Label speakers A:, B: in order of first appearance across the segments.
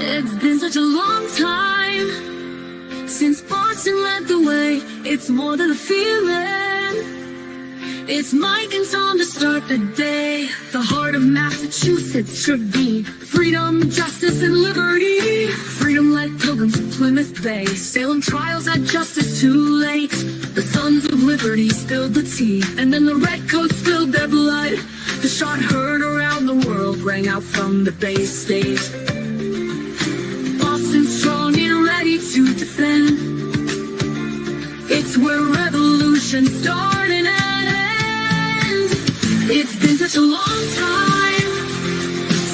A: It's been such a long time since Boston led the way. It's more than a feeling. It's Mike and Tom to start the day. The heart of Massachusetts should be freedom, justice, and liberty. Freedom-led pilgrims from Plymouth Bay, Salem trials at justice too late. The sons of liberty spilled the tea, and then the redcoats spilled their blood. The shot heard around the world rang out from the Bay State. Boston strong and ready to defend. It's where revolution started and ends. It's been such a long time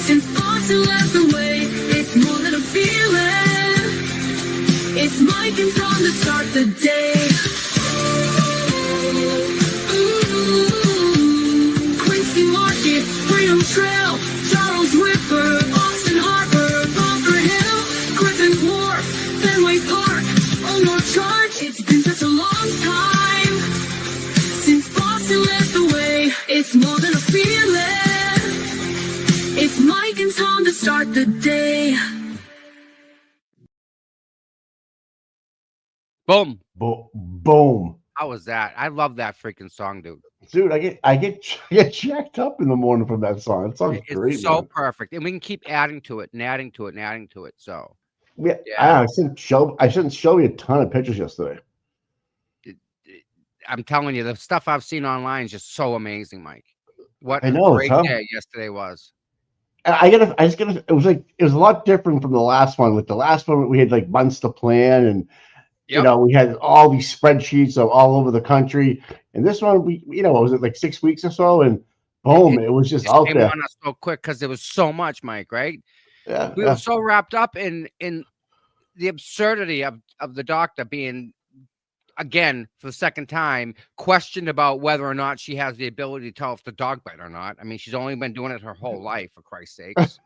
A: since Boston led the way. It's more than a feeling. It's Mike and Tom to start the day. Quincy Market, Freedom Trail, Charles River, Boston Harbor, Bunker Hill, Griffin Wharf, Fenway Park, Omar Charge. It's been such a long time since Boston led the way. It's more than a feeling. It's Mike and Tom to start the day.
B: Boom.
C: Boom.
B: How was that? I love that freaking song, dude.
C: Dude, I get jacked up in the morning from that song. That song's great.
B: It's so
C: man.
B: perfect. And we can keep adding to it and adding to it and adding to it. So
C: Yeah,
B: yeah.
C: I shouldn't show you a ton of pictures yesterday.
B: I'm telling you, the stuff I've seen online is just so amazing, Mike. What
C: I know,
B: a great
C: huh?
B: day yesterday was.
C: It was a lot different from the last one. With the last one, we had like months to plan, and
B: Yep.
C: we had all these spreadsheets of all over the country. And this one, was it like 6 weeks or so? And boom, it was just out
B: came
C: there.
B: on us so quick because there was so much, Mike, right?
C: Yeah,
B: We were so wrapped up in the absurdity of the doctor being, again, for the second time, questioned about whether or not she has the ability to tell if the dog bite or not. I mean, she's only been doing it her whole life, for Christ's sakes.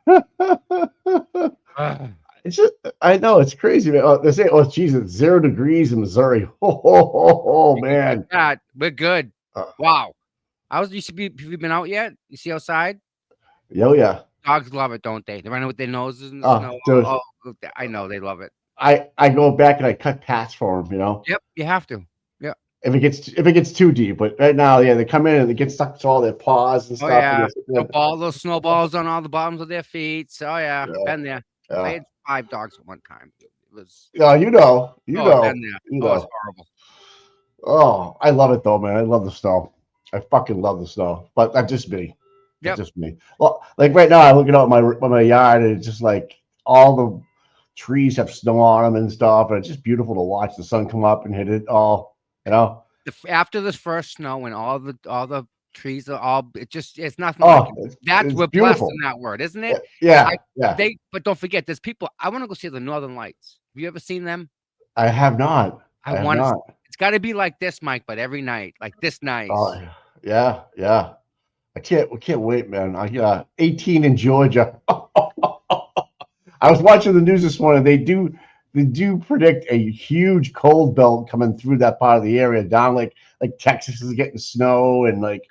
C: It's just, I know, it's crazy, man. They say, oh, geez, it's 0 degrees in Missouri. Oh man.
B: God, we're good.
C: Uh,
B: Wow. Have you been out yet? You see outside?
C: Yeah.
B: Dogs love it, don't they? They run with their noses in the
C: Oh,
B: snow.
C: dude.
B: Oh, I know they love it.
C: I go back and I cut paths for them,
B: Yep, you have to. Yeah.
C: if it gets too deep. But right now, yeah, they come in and they get stuck to all their paws and
B: Oh
C: stuff.
B: yeah,
C: And
B: those snowballs on all the bottoms of their feet. So yeah, been there. I had 5 dogs at one time. It was.
C: Yeah, you know.
B: Been there. It's horrible.
C: Oh, I love it though, man. I love the snow. I fucking love the snow. But that's just me.
B: Yep.
C: That's just me. Well, like right now, I'm looking out my yard, and it's just like all the trees have snow on them and stuff, and it's just beautiful to watch the sun come up and hit it all.
B: After this first snow and all the trees are all, it's nothing.
C: Oh,
B: that's we're
C: beautiful.
B: blessed in that word, isn't it?
C: Yeah.
B: But don't forget, there's people. I want to go see the Northern Lights. Have you ever seen them?
C: I have not.
B: I want to. It's got to be like this, Mike, but every night, like this night.
C: Oh, yeah. We can't wait, man. 18 in Georgia. I was watching the news this morning. They do predict a huge cold belt coming through that part of the area down like Texas is getting snow, and like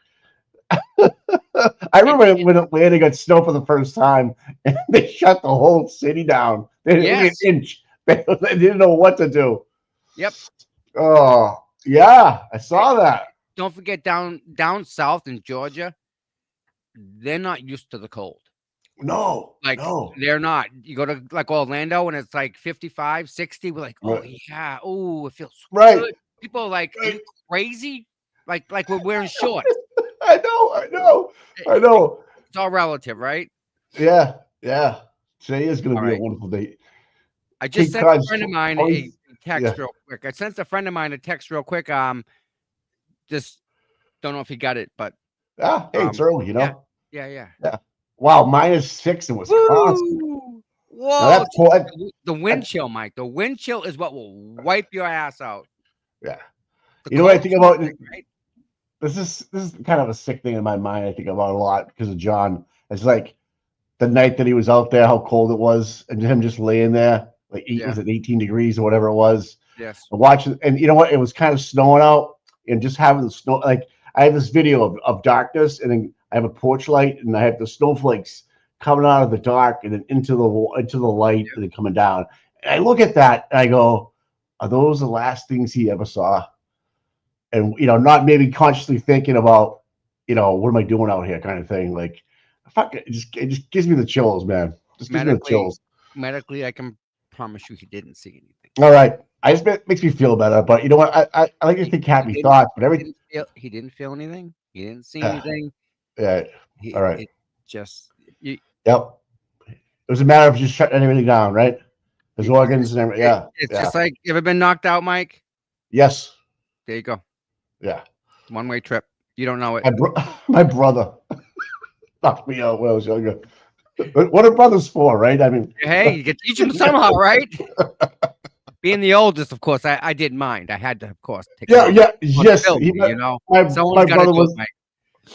C: I remember when Atlanta got snow for the first time and they shut the whole city down. They didn't know what to do.
B: Yep.
C: Oh yeah, I saw that.
B: Don't forget down south in Georgia, they're not used to the cold.
C: No,
B: they're not. You go to like Orlando and it's like 55, 60. We're like, oh
C: Right.
B: yeah, oh, it feels
C: Right.
B: good. People are like, are you crazy? Like we're wearing shorts.
C: I know.
B: It's all relative, right?
C: Yeah. Today is going to
B: All
C: be
B: right.
C: a wonderful day.
B: I just sent a friend of mine a text
C: Yeah.
B: real quick. Just don't know if he got it, but
C: Hey, it's early,
B: yeah.
C: Wow, -6 in Wisconsin.
B: Whoa!
C: Now
B: The wind chill, Mike. The wind chill is what will wipe your ass out.
C: Yeah.
B: The
C: You know what I
B: cold
C: think about?
B: chill, right?
C: This is kind of a sick thing in my mind. I think about a lot because of John. It's like the night that he was out there, how cold it was, and him just laying there, like was it 18 degrees or whatever it was.
B: Yes.
C: And watching, and you know what? It was kind of snowing out, and just having the snow. Like I have this video of darkness, and then I have a porch light, and I have the snowflakes coming out of the dark and then into the light and then coming down. And I look at that and I go, are those the last things he ever saw? And not maybe consciously thinking about, what am I doing out here, kind of thing. Like, fuck it just gives me the chills, man. Just gives me the chills.
B: Medically, I can promise you he didn't see anything.
C: All right, makes me feel better. But you know what? I like to think happy thoughts, but
B: he didn't feel anything. He didn't see anything.
C: Yeah. All right.
B: It just
C: Yep. It was a matter of just shutting everything down, right? His organs and everything. Yeah.
B: It's just like, you ever been knocked out, Mike?
C: Yes.
B: There you go.
C: Yeah.
B: One-way trip. You don't know it.
C: My brother knocked me out when I was younger. What are brothers for, right? I mean,
B: hey, you can teach them somehow, right? Being the oldest, of course, I didn't mind. I had to, of course, take
C: yes.
B: Someone's got to do it, Mike.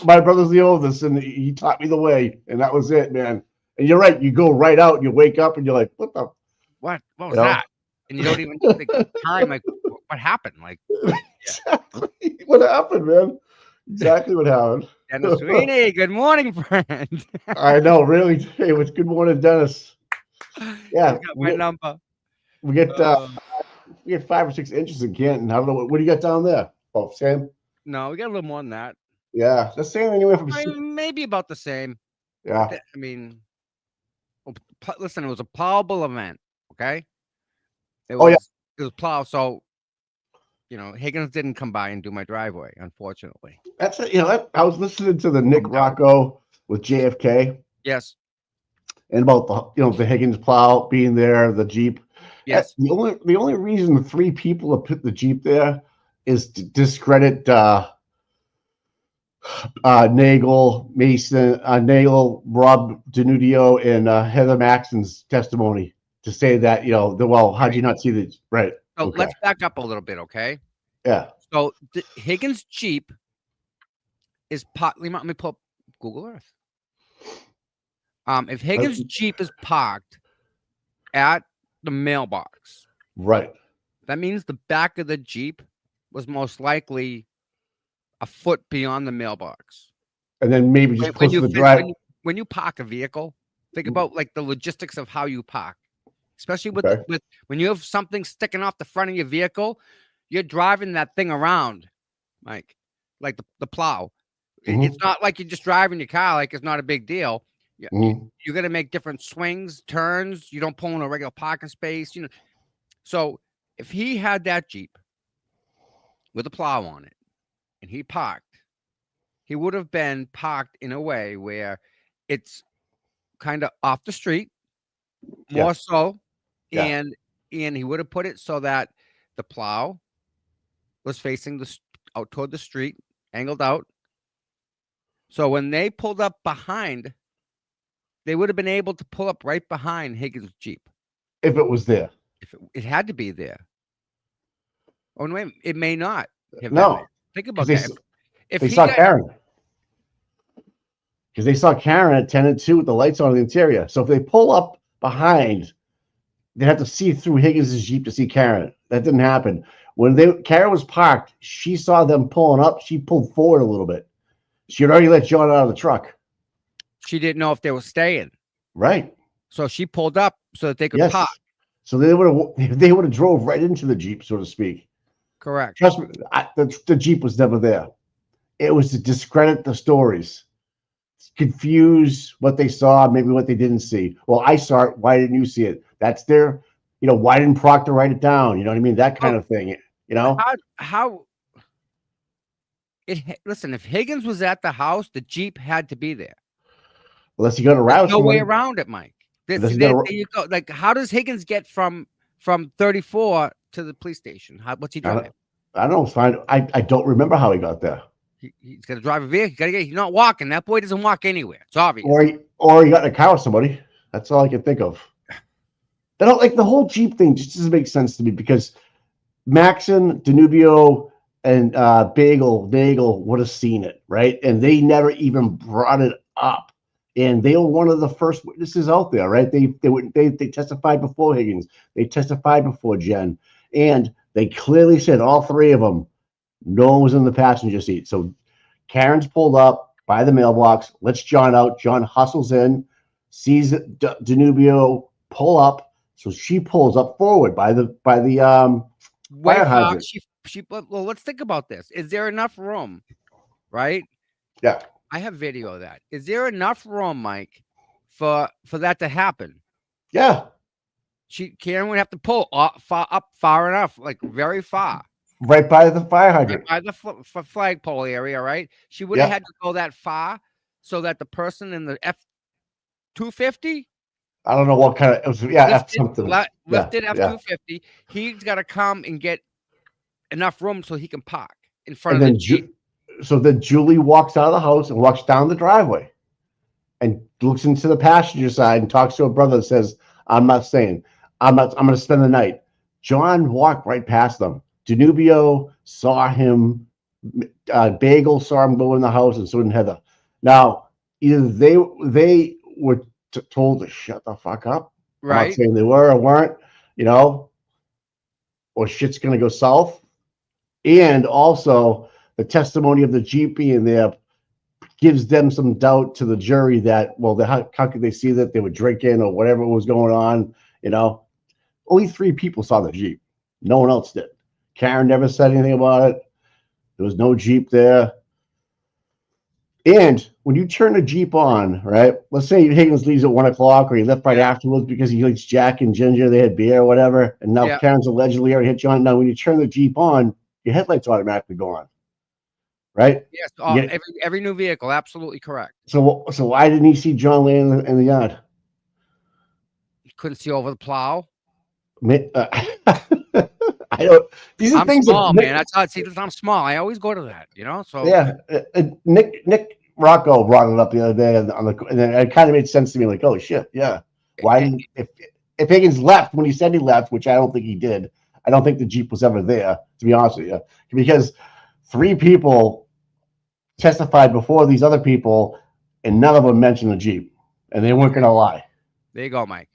C: My brother's the oldest, and he taught me the way, and that was it, man. And you're right. You go right out, and you wake up, and you're like, what
B: was that? And you don't even think the time, like, what happened? Like,
C: exactly what happened, man. Exactly what happened.
B: Dennis Sweeney, good morning, friend.
C: I know, really. Hey, it's good morning, Dennis. Yeah,
B: got my number.
C: We get 5 or 6 inches in Canton. I don't know what do you got down there? Oh, same.
B: No, we got a little more than that.
C: Yeah, the same anywhere from
B: maybe about the same.
C: Yeah.
B: I mean, listen, it was a plowable event. Okay. It was plowed. So, Higgins didn't come by and do my driveway, unfortunately.
C: That's it. I was listening to the Nick Rocco with JFK.
B: Yes.
C: And about the Higgins plow being there, the Jeep.
B: Yes.
C: The only reason the 3 people have put the Jeep there is to discredit Nagel, Mason, Nagel, Rob Denudio, and Heather Maxon's testimony to say that, how'd you not see the right?
B: So let's back up a little bit, okay?
C: Yeah.
B: So Higgins' Jeep is let me pull up Google Earth. If Higgins' Jeep is parked at the mailbox,
C: right,
B: that means the back of the Jeep was most likely a foot beyond the mailbox.
C: And then maybe just close to the drive.
B: When you park a vehicle, think about like the logistics of how you park, especially with when you have something sticking off the front of your vehicle, you're driving that thing around, Mike, like the plow. It's not like you're just driving your car like it's not a big deal. You're going to make different swings, turns. You don't pull in a regular parking space, So if he had that Jeep with a plow on it and he parked, he would have been parked in a way where it's kind of off the street, more so, and he would have put it so that the plow was facing out toward the street, angled out. So when they pulled up behind, they would have been able to pull up right behind Higgins' Jeep.
C: If it was there.
B: If it had to be there. Oh, no, it may not.
C: No.
B: Think about that. If
C: they saw Karen. Because they saw Karen at 10 and 2 with the lights on in the interior. So if they pull up behind, they have to see through Higgins' Jeep to see Karen. That didn't happen. When Karen was parked, she saw them pulling up. She pulled forward a little bit. She had already let John out of the truck.
B: She didn't know if they were staying.
C: Right.
B: So she pulled up so that they could park.
C: So they would have drove right into the Jeep, so to speak.
B: Correct.
C: Trust me, the Jeep was never there. It was to discredit the stories, confuse what they saw, maybe what they didn't see. Well, I saw it. Why didn't you see it? That's their, why didn't Proctor write it down? You know what I mean? That kind of thing, Listen, if Higgins was at the house, the Jeep had to be there. Unless you got around.
B: There's no way around it, Mike. There you go. Like, how does Higgins get from 34 to the police station? What's he doing?
C: I don't know. I don't remember how he got there.
B: He's got to drive a vehicle. He's not walking. That boy doesn't walk anywhere. It's obvious.
C: Or he got in a car with somebody. That's all I can think of. I don't like the whole Jeep thing. Just doesn't make sense to me because Maxon, Danubio, and Nagel would have seen it, right? And they never even brought it up. And they were one of the first witnesses out there, right? They testified before Higgins. They testified before Jen. And they clearly said, all 3 of them, no one was in the passenger seat. So Karen's pulled up by the mailbox, lets John out. John hustles in, sees Danubio pull up, so she pulls up forward by the
B: Way
C: fire
B: far.
C: hydrant.
B: Well, let's think about this. Is there enough room? Right?
C: Yeah,
B: I have video of that. Is there enough room, Mike, for that to happen?
C: yeah,
B: Karen would have to pull far enough, like very far,
C: right by the fire
B: right
C: hydrant.
B: by the flagpole area, right? She would have
C: Yeah,
B: had to go that far so that the person in the F-250
C: I don't know what kind of it was. Yeah, F something. Yeah,
B: lifted
C: yeah.
B: F-250. He's got to come and get enough room so he can park in front
C: And
B: of the
C: then
B: Jeep.
C: so then Julie walks out of the house and walks down the driveway and looks into the passenger side and talks to her brother and says, I'm not staying. I'm going to spend the night. John walked right past them. Danubio saw him. Bagel saw him go in the house, and so did Heather. Now, either they were told to shut the fuck up. I'm not
B: Right.
C: saying they were or weren't, you know, or shit's going to go south. And also, the testimony of the Jeep being there gives them some doubt to the jury that, well, how could they see that they were drinking or whatever was going on? You know, only 3 people saw the Jeep. No one else did. Karen never said anything about it. There was no Jeep there. And when you turn the Jeep on, right? Let's say Higgins leaves at 1 o'clock or he left right afterwards because he likes Jack and Ginger, they had beer or whatever, and now Karen's allegedly already hit John. Now, when you turn the Jeep on, your headlights automatically go on, right?
B: Yes, every new vehicle, absolutely correct.
C: So why didn't he see John laying in the yard?
B: You couldn't see over the plow.
C: I don't. These are
B: I'm
C: things
B: small,
C: that
B: man. That's how. See, I'm small. I always go to that, you know. So
C: yeah, Nick Rocco brought it up the other day, and then it kind of made sense to me. Like, oh shit, yeah. Why didn't if Higgins left when he said he left, which I don't think he did. I don't think the Jeep was ever there, to be honest with you, because 3 people testified before these other people, and none of them mentioned the Jeep, and they weren't going to lie.
B: There you go, Mike.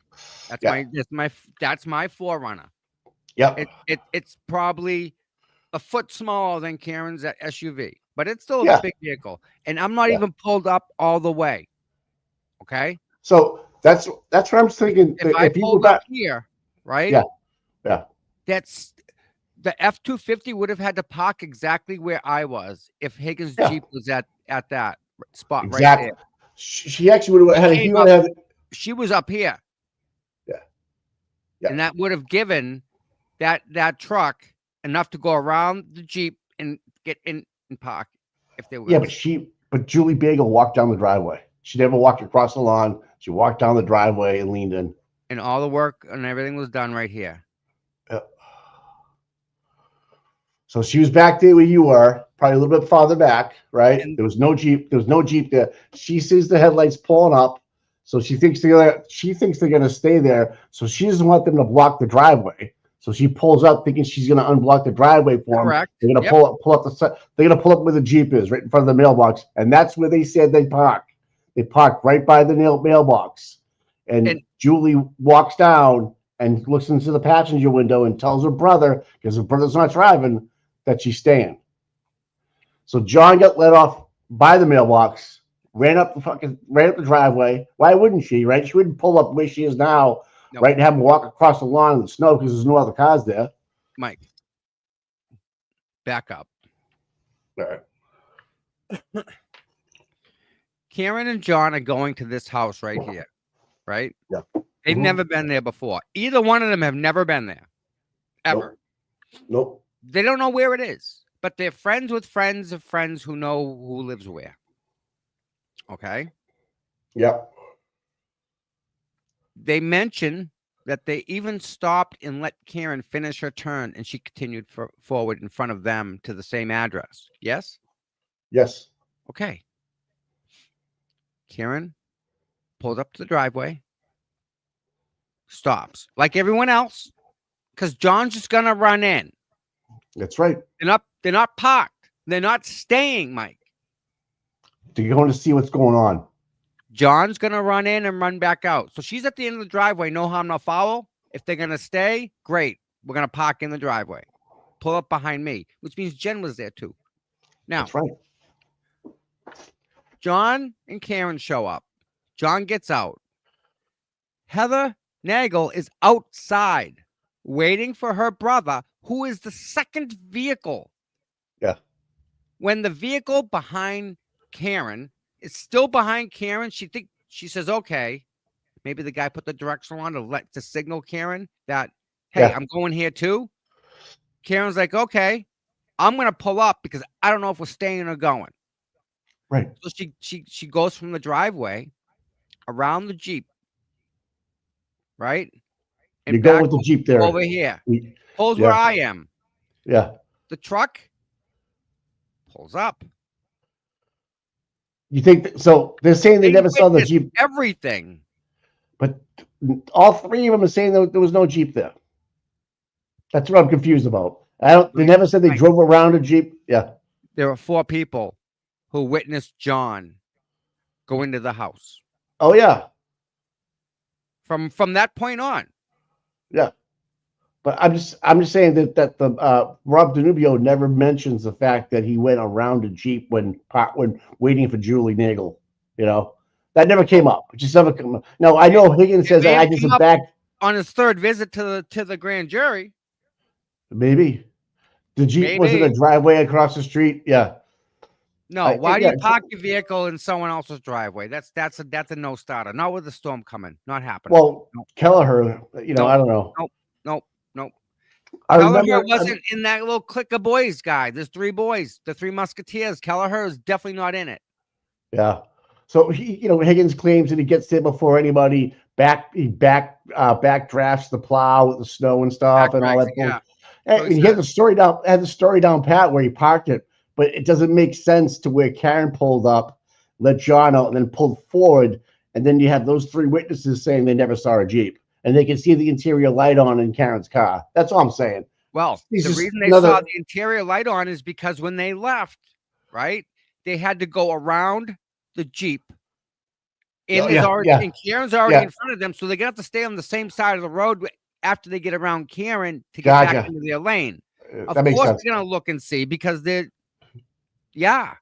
B: That's my forerunner.
C: Yep.
B: It's probably a foot smaller than Karen's SUV, but it's still a big vehicle. And I'm not even pulled up all the way. Okay.
C: So that's what I'm thinking.
B: If I pulled up here, right?
C: Yeah.
B: That's the F-250 would have had to park exactly where I was if Higgins' Jeep was at that spot right there.
C: She actually would have had.
B: She was up here.
C: Yeah.
B: And that would have given that truck enough to go around the Jeep and get in and park if they were.
C: Yeah, but Julie Bagel walked down the driveway. She never walked across the lawn. She walked down the driveway and leaned in.
B: And all the work and everything was done right here.
C: Yeah. So she was back there where you were, probably a little bit farther back, right? There was no Jeep. There was no Jeep there. She sees the headlights pulling up. So she thinks they're going to stay there. So she doesn't want them to block the driveway. So she pulls up thinking she's going to unblock the driveway for them.
B: Correct.
C: They're going to pull up they're going to pull up where the Jeep is, right in front of the mailbox. And that's where they said they park. They park right by the mailbox. And Julie walks down and looks into the passenger window and tells her brother, because her brother's not driving, that she's staying. So John got let off by the mailbox, ran up the driveway. Why wouldn't she, right? She wouldn't pull up where she is now, right, and have him walk across the lawn in the snow because there's no other cars there.
B: Mike, back up.
C: All right.
B: Karen and John are going to this house right here, right?
C: Yeah.
B: They've never been there before. Either one of them have never been there, ever.
C: Nope.
B: They don't know where it is, but they're friends with friends of friends who know who lives where. Okay?
C: Yep.
B: They mention that they even stopped and let Karen finish her turn, and she continued forward in front of them to the same address. Yes?
C: Yes.
B: Okay. Karen pulls up to the driveway, stops like everyone else, because John's just gonna run in.
C: That's right.
B: They're not parked. They're not staying, Mike.
C: They're going to see what's going on.
B: John's gonna run in and run back out. So she's at the end of the driveway, no harm, no foul. If they're gonna stay, great. We're gonna park in the driveway. Pull up behind me, which means Jen was there too. Now,
C: that's right.
B: John and Karen show up. John gets out. Heather Nagel is outside waiting for her brother, who is the second vehicle.
C: Yeah.
B: When the vehicle behind Karen is still behind Karen, she says, okay, maybe the guy put the directional on to signal Karen that, hey,
C: Yeah.
B: I'm going here too. Karen's like, okay, I'm gonna pull up because I don't know if we're staying or going.
C: Right.
B: So she goes from the driveway around the Jeep, right?
C: You
B: And
C: go
B: back
C: with the Jeep there.
B: over here. Pulls where
C: Yeah.
B: I am.
C: Yeah.
B: The truck pulls up.
C: You think so? They're saying they never saw the
B: witnessed
C: Jeep,
B: everything.
C: but all three of them are saying that there was no Jeep there. That's what I'm confused about. I don't. They never said they
B: Right.
C: drove around a Jeep. Yeah.
B: There were 4 people who witnessed John go into the house.
C: Oh yeah.
B: From that point on.
C: Yeah. But I'm just saying that the Rob Danubio never mentions the fact that he went around a Jeep when waiting for Julie Nagel. You know, that never came up. It just never come up. No, I know Higgins says
B: may
C: I
B: have
C: just
B: come up
C: back.
B: On his 3rd visit to the grand jury.
C: Maybe the Jeep was in
B: Maybe.
C: a driveway across the street. Yeah.
B: No, why do
C: Yeah.
B: you park your vehicle in someone else's driveway? That's a no starter. Not with the storm coming. Not happening.
C: Well,
B: Nope.
C: Kelleher, I
B: Nope.
C: don't know.
B: Nope.
C: I
B: Kelleher
C: remember.
B: wasn't in that little clique of boys guy. There's 3 boys, the 3 Musketeers. Kelleher is definitely not in it.
C: Yeah. So Higgins claims that he gets there before anybody. Backdrafts the plow with the snow and stuff and all that.
B: Yeah.
C: And he has a story down. Has a story down pat where he parked it, but it doesn't make sense to where Karen pulled up, let John out, and then pulled forward, and then you have those 3 witnesses saying they never saw a Jeep, and they can see the interior light on in Karen's car. That's all I'm saying.
B: Well,
C: It's
B: the
C: just
B: reason they saw the interior light on is because when they left, right, they had to go around the Jeep. And Karen's already in front of them, so they're gonna have to stay on the same side of the road after they get around Karen to get back into their lane. Of course, they're gonna look and see because yeah.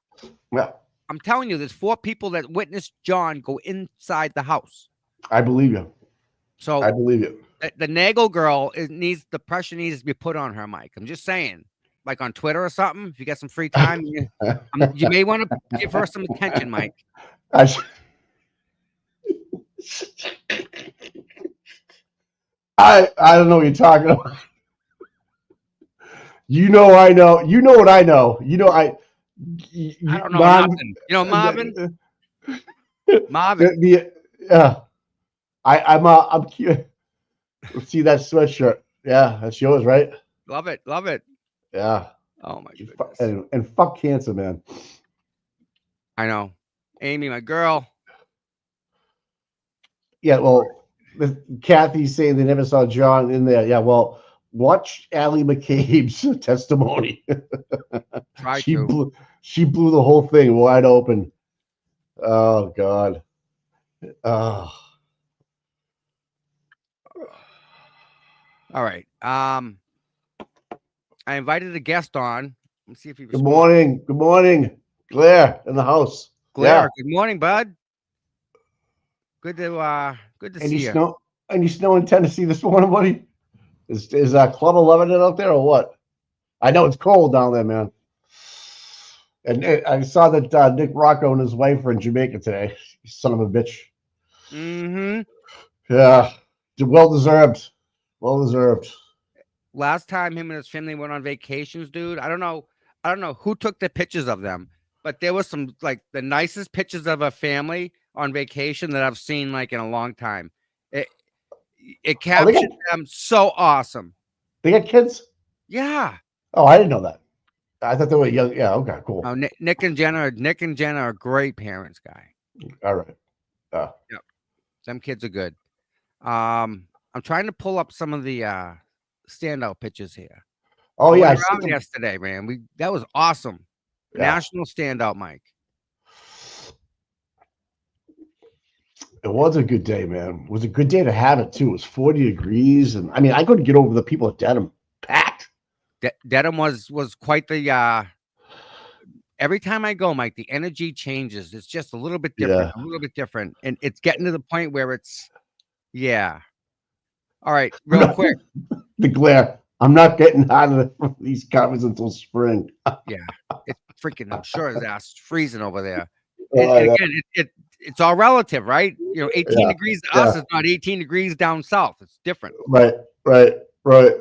B: I'm telling you, there's 4 people that witnessed John go inside the house.
C: I believe you.
B: So
C: I believe you.
B: The Nagel girl the pressure needs to be put on her, Mike. I'm just saying, like on Twitter or something. If you got some free time, you may want to give her some attention, Mike.
C: I don't know what you're talking about. You know I know. You know what I know.
B: I don't know nothing. You know Marvin? Marvin.
C: I'm cute. See that sweatshirt? Yeah, that's yours, right?
B: Love it. Love it.
C: Yeah.
B: Oh my goodness.
C: And fuck cancer, man.
B: I know. Amy, my girl.
C: Yeah, well, Kathy's saying they never saw John in there. Yeah, well, watch Allie McCabe's testimony. She blew the whole thing wide open. Oh God. Oh.
B: All right. I invited a guest on. Let's see if he
C: Good morning. Good morning. Claire in the house.
B: Claire,
C: yeah.
B: Good morning, bud. Good to see you.
C: And you snow in Tennessee this morning, buddy? Is Club 11 out there or what? I know it's cold down there, man. And I saw that Nick Rocco and his wife were in Jamaica today. Son of a bitch.
B: Mm-hmm.
C: Yeah. Well deserved. Well deserved.
B: Last time him and his family went on vacations, dude. I don't know who took the pictures of them, but there was some like the nicest pictures of a family on vacation that I've seen like in a long time. It captured them so awesome.
C: They got kids?
B: Yeah.
C: Oh, I didn't know that. I thought they were young. Yeah, okay, cool.
B: Oh, Nick and Jenna are great parents, guy.
C: All right.
B: Yep. Them kids are good. I'm trying to pull up some of the standout pictures here.
C: Oh yeah, I
B: saw them yesterday, man. That was awesome. Yeah. National standout, Mike.
C: It was a good day, man. It was a good day to have it too. It was 40 degrees, and I mean, I couldn't get over the people at Dedham. Packed.
B: Dedham was quite the. Every time I go, Mike, the energy changes. It's just a little bit different, and it's getting to the point where it's Yeah. All right, real quick.
C: The glare. I'm not getting out of these covers until spring.
B: Yeah, it's freaking. I'm sure his ass is freezing over there. And
C: Yeah,
B: again, it's all relative, right? 18
C: yeah,
B: degrees to
C: yeah.
B: us is not 18 degrees down south. It's different.
C: Right, right, right.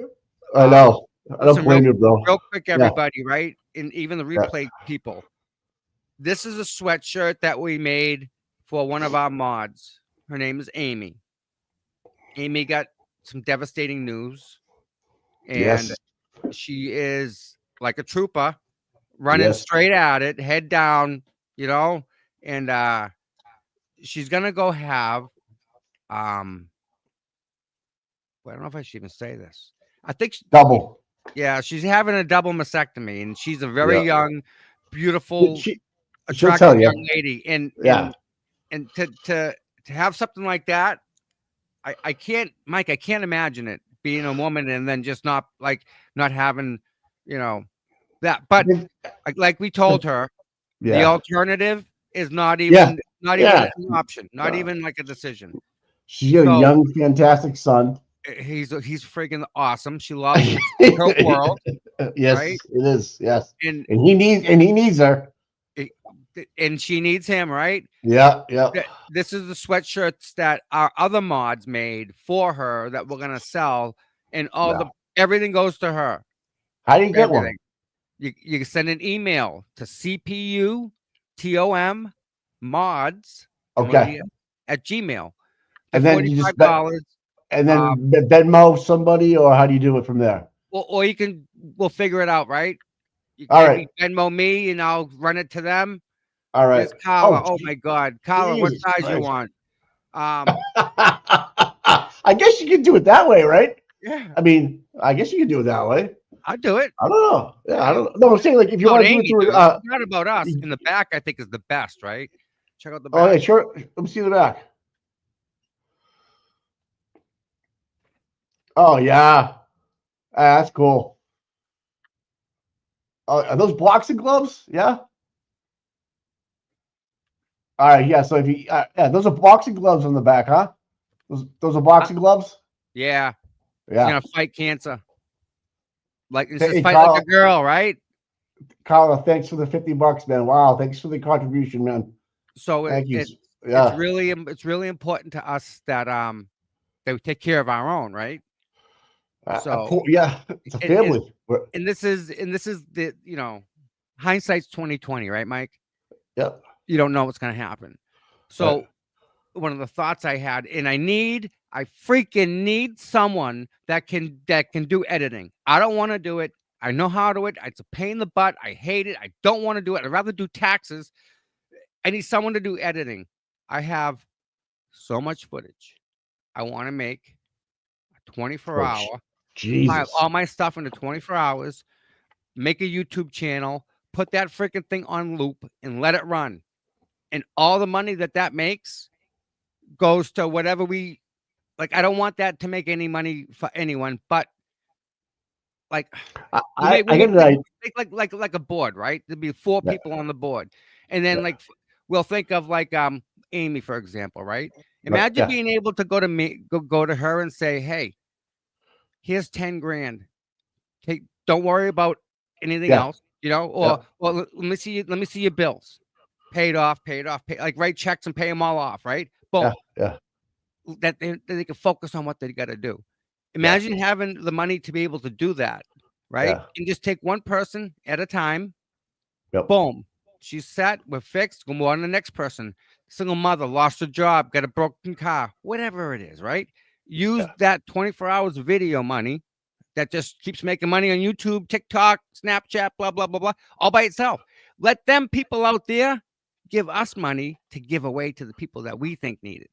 C: I
B: Um,
C: know. I don't
B: Listen, real
C: blame you, bro.
B: real quick,
C: Yeah,
B: everybody, right? And even the
C: yeah.
B: replay people. This is a sweatshirt that we made for one of our mods. Her name is Amy. Amy got some devastating news, and
C: Yes,
B: she is like a trooper, running
C: yes.
B: straight at it, head down, and she's gonna go have well, I don't know if I should even say this. I think
C: Double.
B: yeah, she's having a double mastectomy, and she's a very
C: Yeah.
B: young, beautiful,
C: She'll tell
B: attractive
C: you.
B: young lady. And
C: Yeah.
B: to have something like that, I can't, Mike, I can't imagine it being a woman and then just not having, you know, that. But like we told her, the
C: Yeah.
B: alternative is not
C: Yeah.
B: even
C: Yeah.
B: an option, not
C: Uh,
B: even like a decision.
C: she's got a
B: So
C: young, fantastic son.
B: he's freaking awesome. She loves him. It's her world, right?
C: Yes, it is. Yes.
B: And
C: And he needs her.
B: it- and she needs him, right?
C: Yeah, yeah.
B: This is the sweatshirts that our other mods made for her that we're gonna sell, and
C: No.
B: everything goes to her.
C: How do you get one?
B: Everything. You send an email to CPUTOM mods
C: Okay.
B: at Gmail. The
C: And then you just
B: $45.
C: and
B: Um,
C: then Venmo somebody, or how do you do it from there?
B: or we'll figure it out, right?
C: All right.
B: Maybe Venmo me and I'll run it to them.
C: All right.
B: Here's Carla.
C: Oh,
B: Oh my God, Carla, what
C: Jesus
B: size you
C: Christ.
B: want?
C: I guess you could do it that way, right?
B: Yeah,
C: I mean, I guess you could do it that way.
B: I'll do it.
C: I don't know. Yeah, I don't know. No, I'm saying like if you
B: About
C: want to do it
B: Amy,
C: through
B: dude. It's not about us. In the back, I think is the best, right? Check out the
C: oh yeah,
B: back.
C: sure. Let me see the back. Oh yeah. That's cool. Oh, are those boxing gloves? Yeah. All right. Yeah. So if you yeah, those are boxing gloves on the back, huh? Those are
B: Uh,
C: boxing gloves.
B: yeah, she's
C: Yeah.
B: gonna fight cancer. Like it's just
C: Hey,
B: fight like a girl, right?
C: Carla, thanks for the $50, man. Wow, thanks for the contribution, man.
B: So
C: Thank you.
B: it's
C: Yeah.
B: really important to us that we take care of our own, right? So
C: Yeah, it's a
B: and, and
C: family.
B: this is the hindsight's 2020, right, Mike?
C: Yeah.
B: You don't know what's gonna happen.
C: Right.
B: So one of the thoughts I had, and I freaking need someone that can do editing. I don't want to do it. I know how to do it. It's a pain in the butt. I hate it. I don't want to do it. I'd rather do taxes. I need someone to do editing. I have so much footage. I want to make a 24-hour, pile
C: Jesus.
B: all my stuff into 24 hours, make a YouTube channel, put that freaking thing on loop, and let it run. And all the money that makes goes to whatever we like. I don't want that to make any money for anyone, but like
C: I get it.
B: like a board, right? There'd be 4 people on the board, and then
C: Yeah.
B: we'll think of Amy, for example, right?
C: Right.
B: Imagine
C: Yeah.
B: being able to go to me, go to her and say, "Hey, here's 10 grand. Don't worry about anything
C: Yeah.
B: else, or let me see your bills, paid off, like write checks and pay them all off, right?
C: Yeah.
B: Boom,
C: Yeah.
B: that they can focus on what they got to do.
C: Yeah.
B: Imagine having the money to be able to do that, right?
C: Yeah.
B: And just take one person at a time.
C: Yep.
B: Boom. She's set. We're fixed. Go on to the next person. Single mother, lost her job, got a broken car, whatever it is, right? Use
C: Yeah.
B: that 24 hours video money that just keeps making money on YouTube, TikTok, Snapchat, blah, blah, blah, blah, all by itself. Let them people out there give us money to give away to the people that we think need it.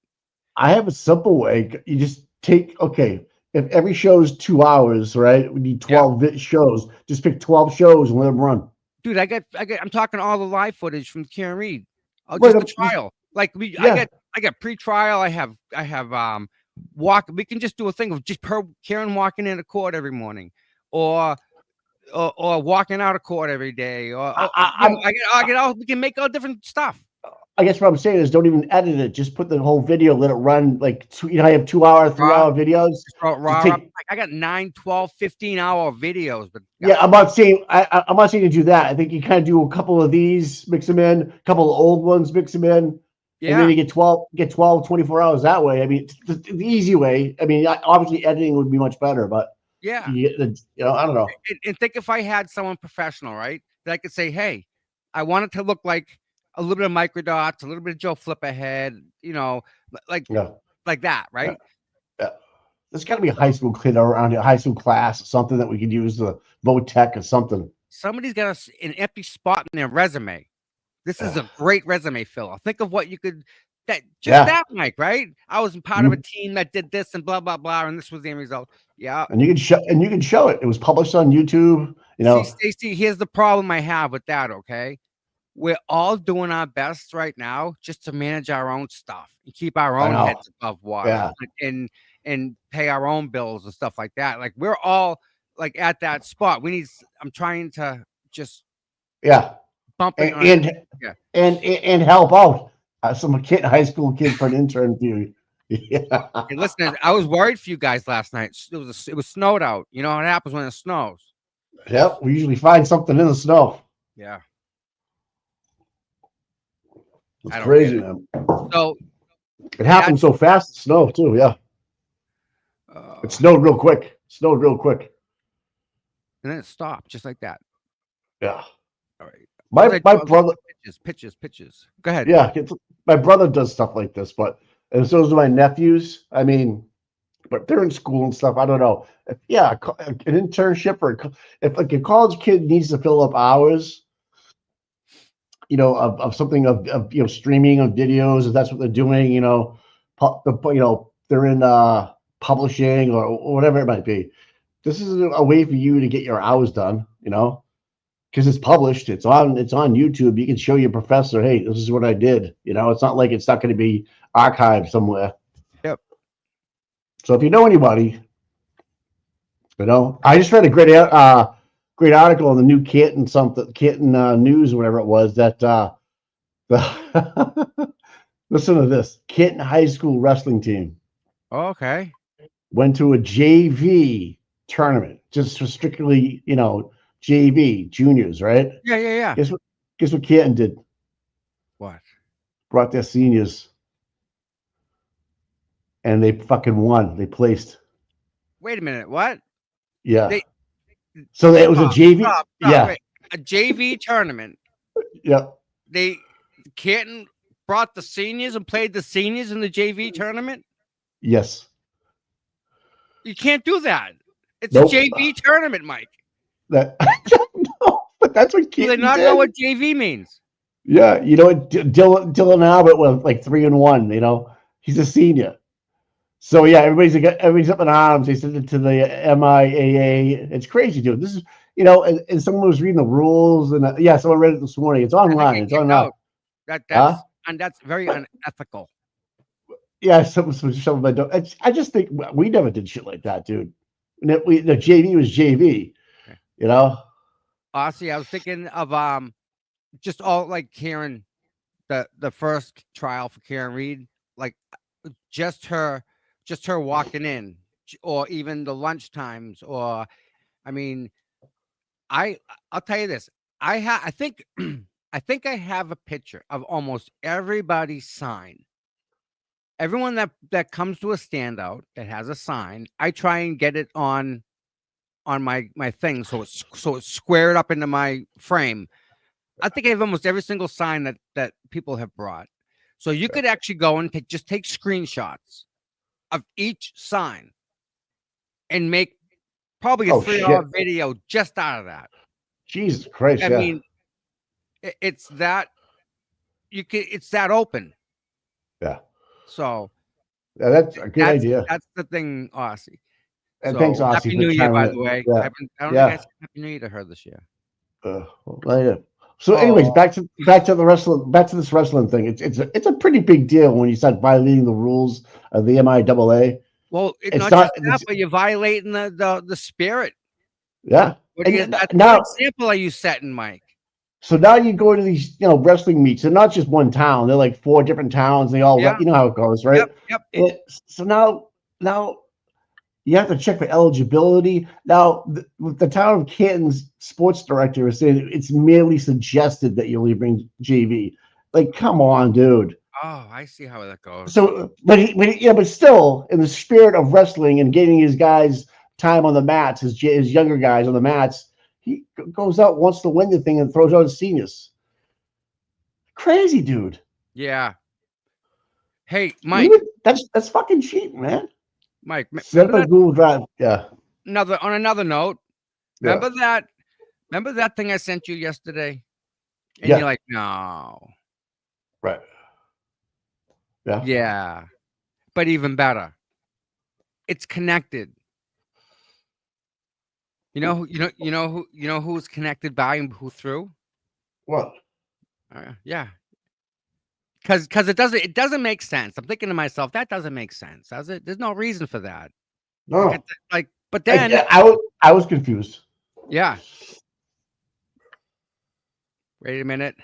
C: I have a simple way. You just take, okay, if every show is 2 hours, right? We need 12 shows. Just pick 12 shows and let them run.
B: Dude, I'm talking all the live footage from Karen Reed. Oh,
C: Right,
B: just the trial. Like
C: yeah.
B: I got pre-trial. I have walk. We can just do a thing of just Karen walking into court every morning, or walking out of court every day, or
C: I
B: I get all. We can make all different stuff.
C: I guess what I'm saying is don't even edit it. Just put the whole video, let it run like I have 2 hour, 3 hour videos.
B: Just throw it
C: Just
B: raw up.
C: take.
B: I got 9, 12, 15-hour videos, but
C: Yeah, I'm not saying I'm not saying to do that. I think you kind of do a couple of these, mix them in, a couple of old ones, mix them in, and then
B: yeah,
C: you get 24 hours that way. I mean, it's the easy way. I mean, obviously editing would be much better, but
B: yeah.
C: you get I don't know.
B: And think if I had someone professional, right, that I could say, hey, I want it to look like a little bit of microdots, a little bit of Joe Flip ahead, like
C: Yeah,
B: that,
C: yeah,
B: right?
C: yeah. There's got to be a high school kid around here, high school class, something that we could use the vote tech or something.
B: Somebody's got an empty spot in their resume. This is a great resume filler. Think of what you could that, Mike, right? I was part of a team that did this and blah blah blah, and this was the end result. Yeah.
C: And you can show it. It was published on YouTube.
B: See, Stacey, here's the problem I have with that, okay? We're all doing our best right now just to manage our own stuff and keep our own heads above water and pay our own bills and stuff like that. Like we're all like at that spot. I'm trying to just bump it
C: and help out some high school kid for an intern view. Yeah.
B: Hey, listen, I was worried for you guys last night. It was snowed out. You know what happens when it snows?
C: Yep, we usually find something in the snow.
B: Yeah.
C: It's crazy, man.
B: So
C: it happened so fast. Snow too, yeah. It snowed real quick.
B: And then it stopped just like that.
C: Yeah.
B: All right.
C: My brother
B: pitches. Go ahead.
C: Yeah, my brother does stuff like this, and so do my nephews. I mean, but they're in school and stuff. I don't know. An internship or if like a college kid needs to fill up hours, of something of streaming of videos, if that's what they're doing, they're in publishing or whatever it might be. This is a way for you to get your hours done, because it's published, it's on YouTube. You can show your professor, hey, this is what I did. It's not like it's not going to be archived somewhere.
B: Yep.
C: So if you know anybody, I just read a great article on the new Canton News or whatever it was that listen to this. Canton High School wrestling team.
B: Oh, okay.
C: Went to a JV tournament, just for strictly, JV juniors, right?
B: Yeah.
C: Guess what Canton did?
B: What?
C: Brought their seniors. And they fucking won. They placed.
B: Wait a minute. What?
C: Yeah. It was a JV.
B: Stop, wait. A JV tournament.
C: Yeah.
B: Canton brought the seniors and played the seniors in the JV tournament?
C: Yes.
B: You can't do that. It's
C: Nope.
B: a JV tournament, Mike.
C: No, but that's what Canton
B: Do they not
C: did.
B: know what JV means?
C: Yeah, Dylan Albert was like 3-1. He's a senior. So yeah, everybody's up in arms. They sent it to the MIAA. It's crazy, dude. This is and someone was reading the rules, and someone read it this morning. It's online. It's online.
B: That's very unethical.
C: Yeah, something. I just think we never did shit like that, dude. The JV was JV.
B: Aussie, I was thinking of just all like Karen, the first trial for Karen Reed, like just her walking in, or even the lunch times, or I mean, I'll tell you this. I think I have a picture of almost everybody's sign. Everyone that comes to a standout that has a sign, I try and get it on my thing, so it's squared up into my frame. I think I have almost every single sign that people have brought. So you could actually go and take screenshots of each sign and make probably a 3-hour video just out of that.
C: Jesus Christ!
B: I mean, it's that open.
C: Yeah.
B: So
C: that's a good idea.
B: That's the thing, Aussie.
C: And thanks, Aussie.
B: Happy New Year, by the way.
C: Yeah.
B: I don't think I said Happy New Year to her this year.
C: So, anyways, back to the wrestling. Back to this wrestling thing. It's a pretty big deal when you start violating the rules of the MIAA.
B: Well, it's not just that, but you're violating the spirit.
C: Yeah.
B: What example are you setting, Mike?
C: So now you go to these, wrestling meets. They're not just one town. They're like 4 different towns. They all,
B: Yeah.
C: you know how it goes, right?
B: Yep.
C: So now you have to check for eligibility. Now, the town of Canton's sports director is saying it's merely suggested that you only bring JV. Like, come on, dude.
B: Oh, I see how that goes.
C: So, but still, in the spirit of wrestling and getting his guys time on the mats, his younger guys on the mats, he goes out, wants to win the thing, and throws out his seniors. Crazy, dude.
B: Yeah. Hey, Mike.
C: That's fucking cheating, man.
B: Mike,
C: Remember that, Google Drive. Yeah.
B: on another note,
C: Yeah.
B: remember that thing I sent you yesterday? And
C: Yeah.
B: you're like, no.
C: Right. Yeah.
B: Yeah. But even better. It's connected. You know who's connected by and who through?
C: What?
B: Yeah. Because it doesn't make sense. I'm thinking to myself, that doesn't make sense, does it? There's no reason for that.
C: No.
B: But then
C: I was confused.
B: yeah. Wait a minute.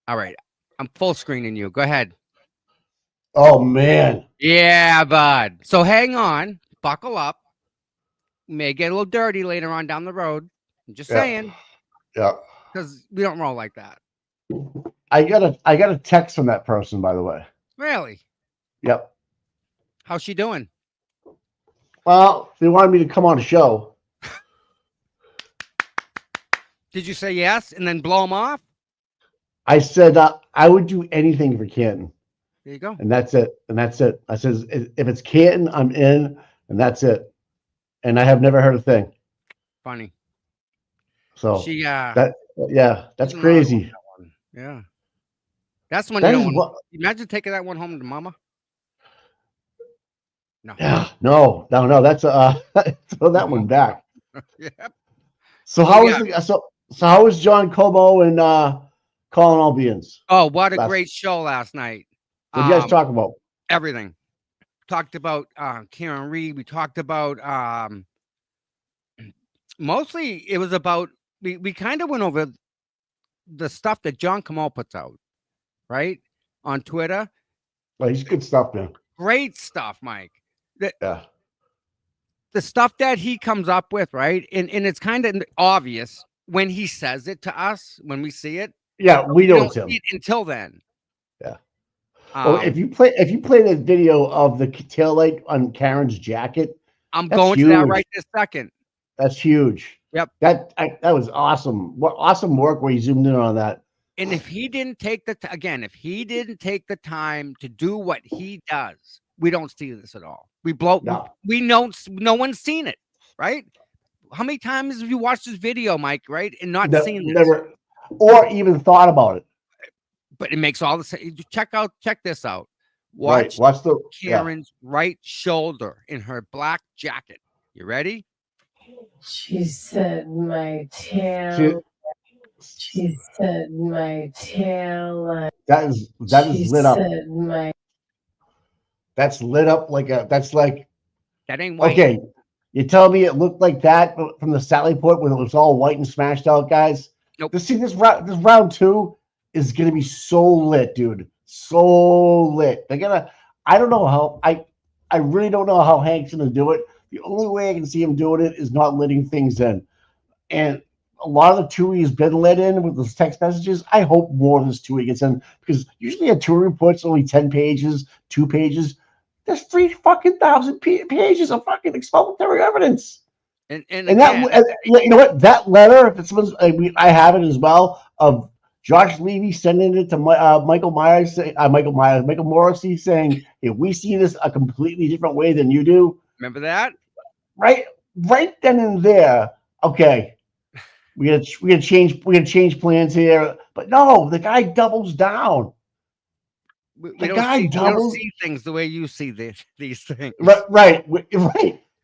B: All right. I'm full screening you. Go ahead.
C: Oh man.
B: Yeah, bud. So hang on. Buckle up. May get a little dirty later on down the road. I'm just saying.
C: Yeah.
B: Because we don't roll like that.
C: I got a text from that person, by the way.
B: Really?
C: Yep.
B: How's she doing?
C: Well, they wanted me to come on a show.
B: Did you say yes and then blow them off?
C: I said I would do anything for Canton.
B: There you go.
C: And that's it. I says, if it's Canton, I'm in, and that's it. And I have never heard a thing.
B: Funny.
C: So
B: she
C: that's crazy.
B: That one. Yeah. That's when
C: That
B: you
C: is
B: don't
C: what-
B: imagine taking that one home to mama. No.
C: Yeah, no. That's throw that one back.
B: Yep.
C: So how was John Como and Colin Albians?
B: Oh, what a great show last night.
C: What did you guys talk about?
B: Everything. Talked about Karen Reed. We talked about mostly it was about we kind of went over the stuff that John Como puts out, right? On Twitter.
C: Well, he's good stuff, man.
B: Great stuff, Mike.
C: Yeah.
B: The stuff that he comes up with, right? And it's kind of obvious when he says it to us, when we see it.
C: Yeah, we don't see
B: it until then.
C: Yeah. If you play the video of the tail light on Karen's jacket,
B: I'm going to that right this second.
C: That's huge.
B: Yep.
C: That was awesome. What awesome work where you zoomed in on that.
B: And if he didn't take the time to do what he does, we don't see this at all. We know no one's seen it, right? How many times have you watched this video, Mike, right? And not seen this?
C: Never, or even thought about it.
B: But it makes all the sense. Check this out.
C: Watch
B: Karen's right shoulder in her black jacket. You ready?
D: She said my tail. She said my tail.
C: That is lit up. That's lit up
B: that ain't white.
C: Okay. You tell me it looked like that from the Sally Port when it was all white and smashed out, guys?
B: Nope.
C: This round 2 is gonna be so lit, dude. So lit. I don't know how I really don't know how Hank's gonna do it. The only way I can see him doing it is not letting things in. And a lot of the Tui has been let in with those text messages. I hope more of this Tui gets in because usually a Tui report's only 10 pages, 2 pages. There's 3,000 pages of fucking exculpatory evidence.
B: And
C: that, you know what? That letter, if it's I have it as well, of Josh Levy sending it to Michael Morrissey saying, if we see this a completely different way than you do.
B: Remember that?
C: Right then and there. Okay. We gotta change plans here. But no, the guy doubles down.
B: We don't see things the way you see these things.
C: Right.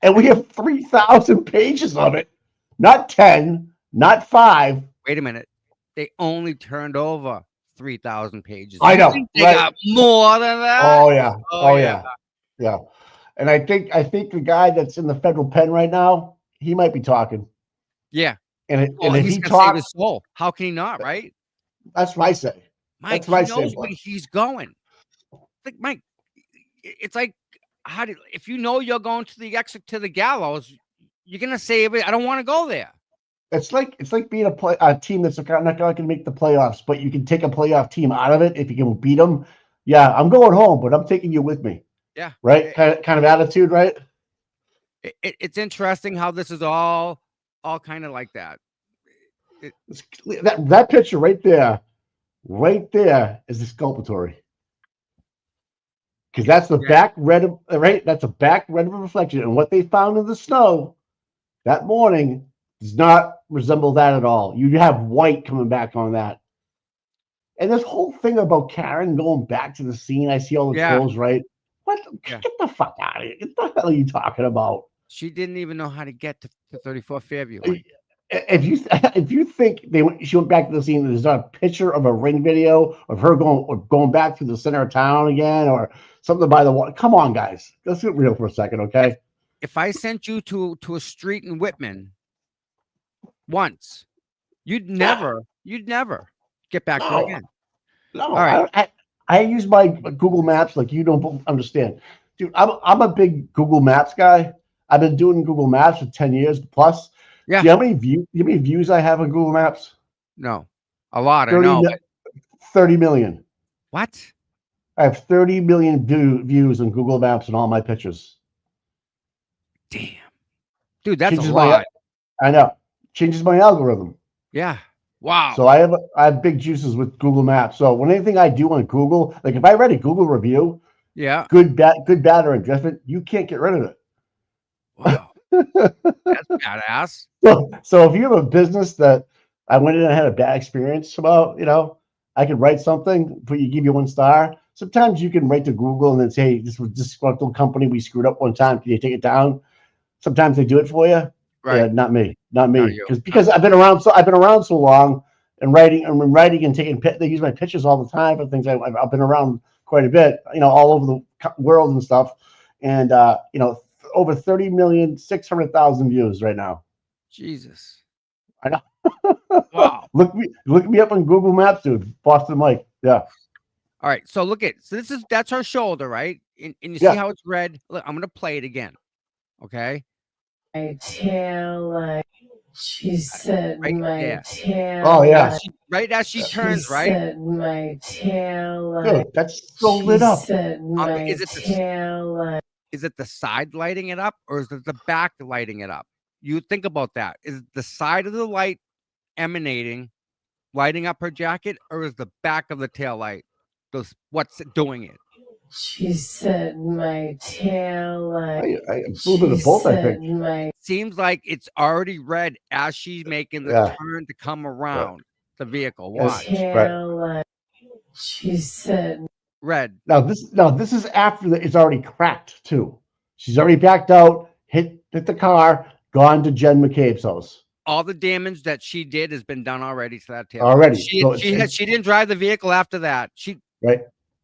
C: And we have 3,000 pages of it. Not 10, not 5.
B: Wait a minute. They only turned over 3,000 pages.
C: I know.
B: They got more than that.
C: Oh yeah. And I think the guy that's in the federal pen right now, he might be talking.
B: Yeah. Well,
C: if
B: he's
C: he
B: gonna save
C: talks,
B: his soul. How can he not, right?
C: that's what I say.
B: Mike,
C: That's what
B: he
C: I say,
B: knows
C: boy.
B: where he's going. Like, Mike, it's like, if you know you're going to the exit to the gallows, you're gonna say, I don't want to go there.
C: It's like being a team that's not going to make the playoffs, but you can take a playoff team out of it if you can beat them. Yeah, I'm going home, but I'm taking you with me.
B: Yeah,
C: Right? Kind of attitude, right?
B: It's interesting how this is all kind of like that.
C: That picture right there is the sculpatory. Because that's the back red of, right? That's a back red of a reflection. And what they found in the snow that morning does not resemble that at all. You have white coming back on that. And this whole thing about Karen going back to the scene, I see all the trolls, right? What?
B: Yeah.
C: Get the fuck out of here. What the hell are you talking about?
B: She didn't even know how to get to 34 Fairview. Mike.
C: If you think she went back to the scene, there's not a picture of a ring video of her going back to the center of town again, or something by the water. Come on, guys, let's get real for a second, okay?
B: If I sent you to a street in Whitman once, you'd never get back there again.
C: No,
B: all right.
C: I use my Google Maps like you don't understand, dude. I'm a big Google Maps guy. I've been doing Google Maps for 10 years plus.
B: Yeah.
C: Do you know how many views I have on Google Maps?
B: No, a lot.
C: 30,
B: I know.
C: 30 million.
B: What?
C: I have 30 million views on Google Maps and all my pictures.
B: Damn, dude, that's
C: Changes
B: a lot.
C: I know. Changes my algorithm.
B: Yeah. Wow.
C: So I have big juices with Google Maps. So when anything I do on Google, like if I write a Google review, good, bad, or indifferent, you can't get rid of it.
B: Wow. That's badass.
C: So if you have a business that I went in and had a bad experience about, I could write something, give you 1 star. Sometimes you can write to Google and then say, hey, this was disgruntled company. We screwed up one time. Can you take it down? Sometimes they do it for you.
B: Right.
C: Yeah, not me. Because I've been around so long and writing and taking they use my pictures all the time for things. I've been around quite a bit, all over the world and stuff. And over 30,600,000 views right now.
B: Jesus.
C: I know.
B: Wow.
C: Look me up on Google Maps, dude. Boston Mike. Yeah.
B: All right. So that's her shoulder, right? And you see how it's red. Look, I'm gonna play it again. Okay.
D: My tail light. She said
B: right
D: my
B: there.
D: tail.
C: Oh yeah.
B: Right as she turns, right?
D: Said my tail light.
C: Dude, that's so lit up.
D: Said my tail light.
B: Is it the side lighting it up, or is it the back lighting it up? You think about that. Is it the side of the light lighting up her jacket, or is the back of the tail light what's doing it?
D: She said my tail light.
C: A little bit of both, I think.
B: Seems like it's already red as she's making the turn to come around the vehicle. Watch.
D: Tail light. She said
B: red.
C: Now this is after it's already cracked too. She's already backed out, hit the car, gone to Jen McCabe's house.
B: All the damage that she did has been done already to that tail.
C: Already.
B: She didn't drive the vehicle after that.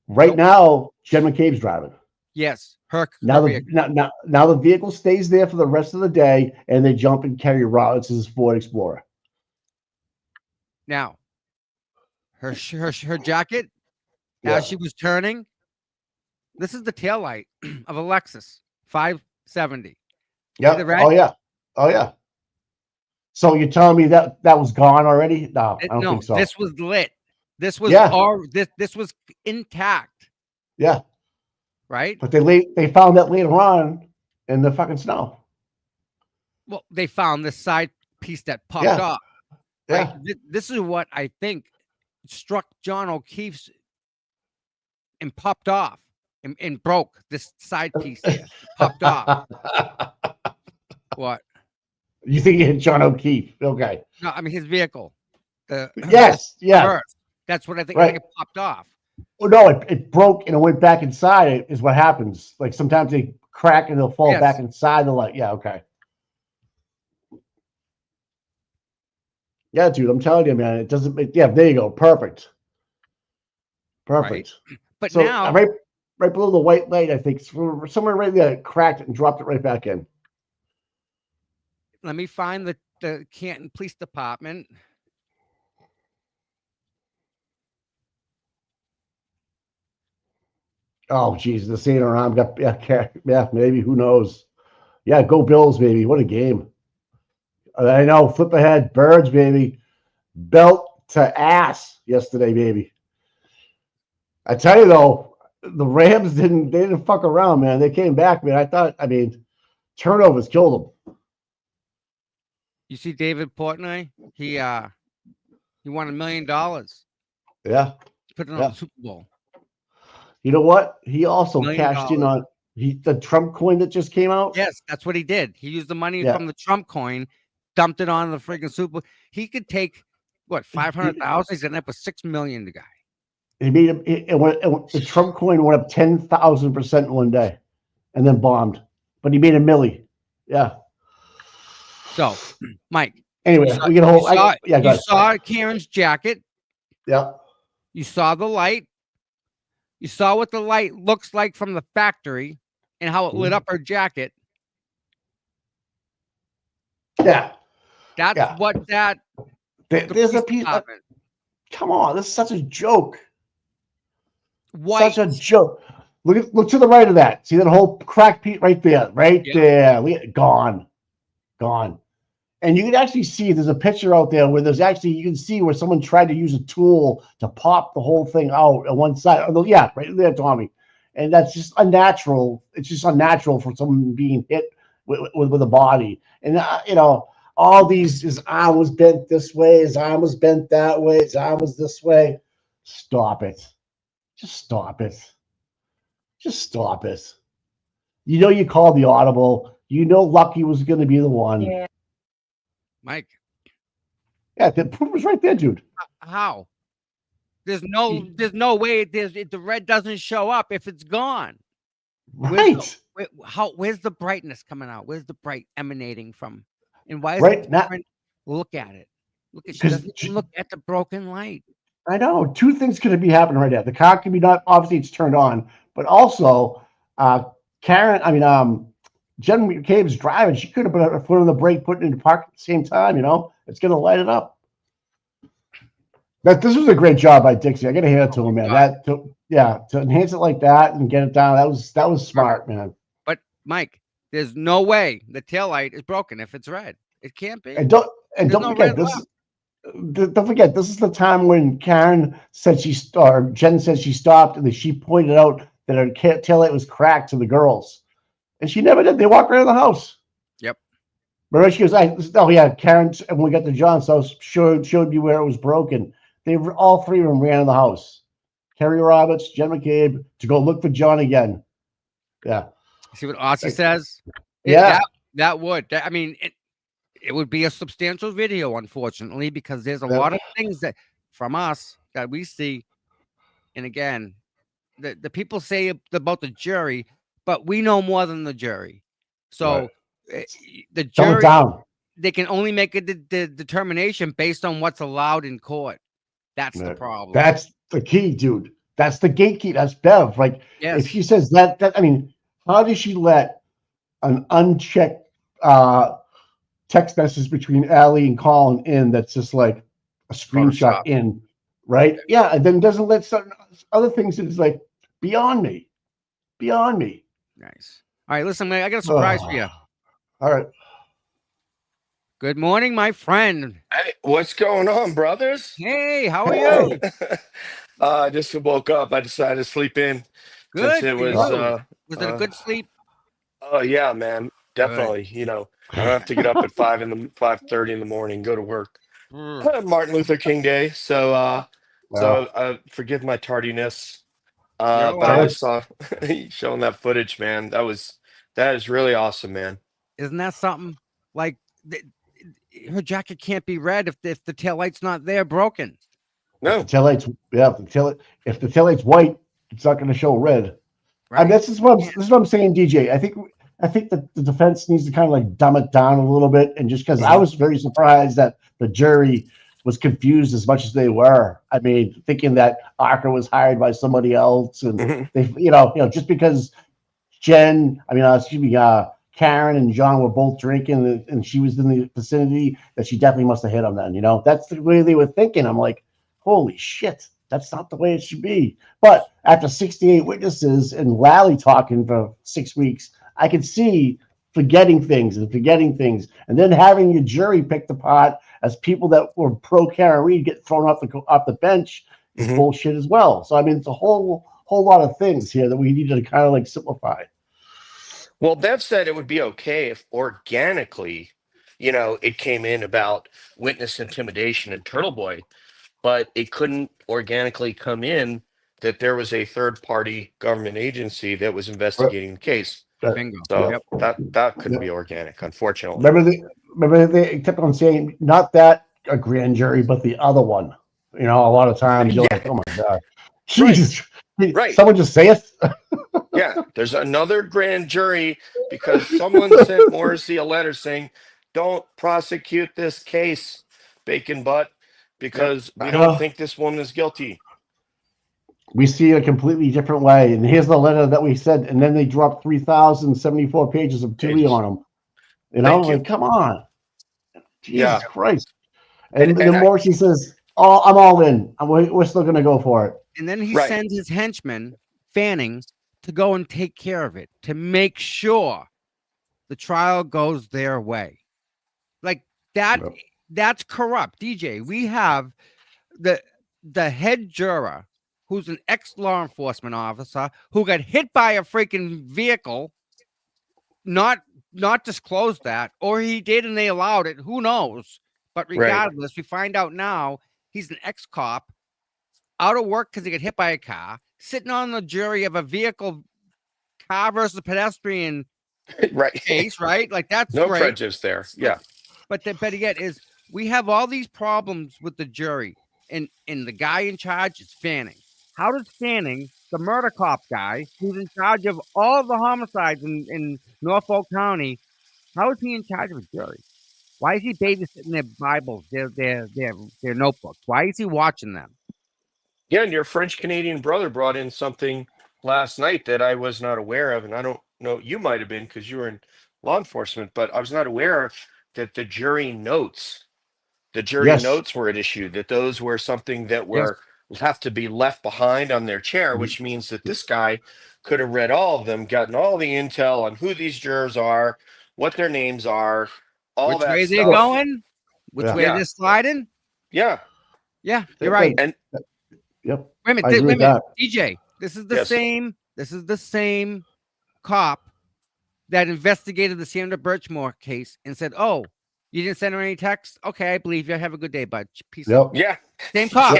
C: Right now, Jen McCabe's driving.
B: Yes,
C: now the vehicle stays there for the rest of the day, and they jump in Kerry Rollins's Ford Explorer.
B: Now, her jacket as she was turning. This is the taillight of a Lexus 570.
C: Yeah. Oh yeah. So you're telling me that was gone already? No, I don't think so.
B: This was lit. This was this was intact.
C: Yeah.
B: Right.
C: But they found that later on in the fucking snow.
B: Well, they found this side piece that popped off. Right? Yeah. This is what I think struck John O'Keefe's and popped off and broke this side piece here. Popped off. What?
C: You think it hit John O'Keefe? Okay.
B: No, I mean his vehicle.
C: Yes.
B: That's what I think.
C: Right.
B: I think it popped off.
C: Oh no, it broke and it went back inside. Is what happens. Like sometimes they crack and they'll fall back inside the light. Yeah. Okay. Yeah, dude, I'm telling you, man. It doesn't. Yeah, there you go. Perfect. Right.
B: But
C: so
B: now,
C: right below the white light, I think somewhere right there, it cracked it and dropped it right back in.
B: Let me find the Canton Police Department.
C: Oh, geez, the St. Aram got yeah, maybe, who knows? Yeah, go Bills, baby. What a game. I know, flip ahead, Birds, baby. Belt to ass yesterday, baby. I tell you though, the Rams didn't fuck around, man. They came back, man. I mean, turnovers killed them.
B: You see David Portnoy? He won $1 million.
C: Yeah.
B: Put it on
C: Yeah.
B: the Super Bowl.
C: You know what? He also
B: $1 million.
C: cashed in on the Trump coin that just came out.
B: Yes, that's what he did. He used the money from the Trump coin, dumped it on the freaking Super Bowl. He could take what, 500,000. He's gonna end up with $6 million. The guy.
C: He made the Trump coin went up 10,000% in one day, and then bombed. But he made $1 million. Yeah.
B: So, Mike.
C: Anyway, we get a whole.
B: You saw Karen's jacket.
C: Yeah.
B: You saw the light. You saw what the light looks like from the factory and how it lit up her jacket.
C: Yeah.
B: That's what that.
C: There's a piece. Come on, this is such a joke.
B: White.
C: Such a joke. Look to the right of that. See that whole crack piece right there, there. Gone. And you can actually see there's a picture out there where you can see where someone tried to use a tool to pop the whole thing out on one side. Yeah, right there, Tommy. And that's just unnatural. It's just unnatural for someone being hit with a body. And, all these, his arm was bent this way, his arm was bent that way, his arm was this way. Stop it. Just stop it. Just stop it. You called the audible. Lucky was going to be the one.
D: Yeah.
B: Mike.
C: Yeah, the proof was right there, dude.
B: How? There's no way the red doesn't show up if it's gone.
C: Right.
B: Where's the brightness coming out? Where's the bright emanating from? And why is
C: it
B: different? Look at it. She doesn't even look at the broken light.
C: I know. Two things could be happening right now. The car can be not obviously it's turned on, but also Jen McCabe's driving. She could have put her foot on the brake, put it into park at the same time. It's going to light it up. This was a great job by Dixie. I got to hand it to him, man. To enhance it like that and get it down. That was smart, man.
B: But Mike, there's no way the taillight is broken if it's red. It can't be.
C: And don't forget this. Don't forget this is the time when Jen said she stopped, and then she pointed out that her taillight was cracked to the girls. And she never did. They walked right out of the house.
B: Yep.
C: Remember, she goes, Karen, and when we got to John's house, showed me where it was broken. All three of them ran in the house. Kerry Roberts, Jen McCabe, to go look for John again. Yeah.
B: See what Aussie says?
C: Yeah.
B: That would. It would be a substantial video, unfortunately, because there's a lot of things that from us that we see. And again, the people say about the jury, but we know more than the jury. So the jury, they can only make the determination based on what's allowed in court. That's the problem.
C: That's the key, dude. That's the gatekeeper. That's Bev. Like, if she says that, how does she let an unchecked text message between Allie and Colin in that's just like a screenshot in, right? Yeah, and then doesn't let certain other things that's like beyond me.
B: Nice. All right, listen, man, I got a surprise for you.
C: All right.
B: Good morning, my friend.
E: Hey, what's going on, brothers?
B: Hey, how are you?
E: I just woke up. I decided to sleep in.
B: Good.
E: Since it was
B: it a good sleep?
E: Oh yeah, man. Definitely.
B: Good.
E: I don't have to get up at 5:30 in the morning, go to work. Martin Luther King Day. So forgive my tardiness. But I just saw showing that footage, man. That is really awesome, man.
B: Isn't that something? Like her jacket can't be red if the taillight's not there, broken.
E: No.
C: If the taillight's white, it's not going to show red. Right. This is what I'm saying, DJ. I think that the defense needs to kind of like dumb it down a little bit, and just because I was very surprised that the jury was confused as much as they were. Thinking that Archer was hired by somebody else, and they, just because Karen and John were both drinking and she was in the vicinity, that she definitely must have hit him then. That's the way they were thinking. I'm like, holy shit, that's not the way it should be. But after 68 witnesses and Lally talking for 6 weeks, I could see forgetting things, and then having your jury picked apart as people that were pro Karen Reed get thrown off the bench is bullshit as well. So I mean, it's a whole lot of things here that we need to kind of like simplify.
E: Well, Bev said it would be okay if organically, it came in about witness intimidation and Turtle Boy, but it couldn't organically come in that there was a third party government agency that was investigating the case.
B: Bingo.
E: So
B: Yep.
E: that couldn't be organic, unfortunately.
C: Remember they kept on saying not that a grand jury, but the other one. A lot of times you're like, oh my god, Jesus,
E: Right.
C: Someone just say it.
E: Yeah, there's another grand jury because someone sent Morrissey a letter saying, "Don't prosecute this case, Bacon Butt, because we don't think this woman is guilty."
C: We see it a completely different way. And here's the letter that we said, and then they dropped 3,074 pages of Tui on them.
E: Thank you.
C: Like, come on. Jesus
E: Yeah.
C: Christ. And
E: And
C: then Morrissey says, "Oh, I'm all in. We're still going to go for it."
B: And then he sends his henchman, Fanning, to go and take care of it, to make sure the trial goes their way. Like that's corrupt. DJ, we have the head juror who's an ex-law enforcement officer who got hit by a freaking vehicle, not disclosed that, or he did and they allowed it. Who knows? But regardless, we find out now he's an ex-cop, out of work because he got hit by a car, sitting on the jury of a vehicle, car versus pedestrian case, right? Like that's
E: no
B: great.
E: prejudice there. Yeah.
B: But the better yet is we have all these problems with the jury, and the guy in charge is Fanning. How does Fanning, the murder cop guy, who's in charge of all the homicides in Norfolk County, how is he in charge of a jury? Why is he babysitting their Bibles, their notebooks? Why is he watching them?
E: Yeah, and your French Canadian brother brought in something last night that I was not aware of, and I don't know, you might have been because you were in law enforcement, but I was not aware that the jury notes were at issue, that those were something that were have to be left behind on their chair, which means that this guy could have read all of them, gotten all the intel on who these jurors are, what their names are, all that
B: Which way
E: stuff.
B: they're going, which way they're sliding.
E: Yeah,
B: you're right.
E: And
C: wait
B: a minute, DJ. This is the same. This is the same cop that investigated the Sandra Birchmore case and said, "Oh, you didn't send her any text? Okay, I believe you. Have a good day, bud. Peace out."
E: Yeah,
B: same cop.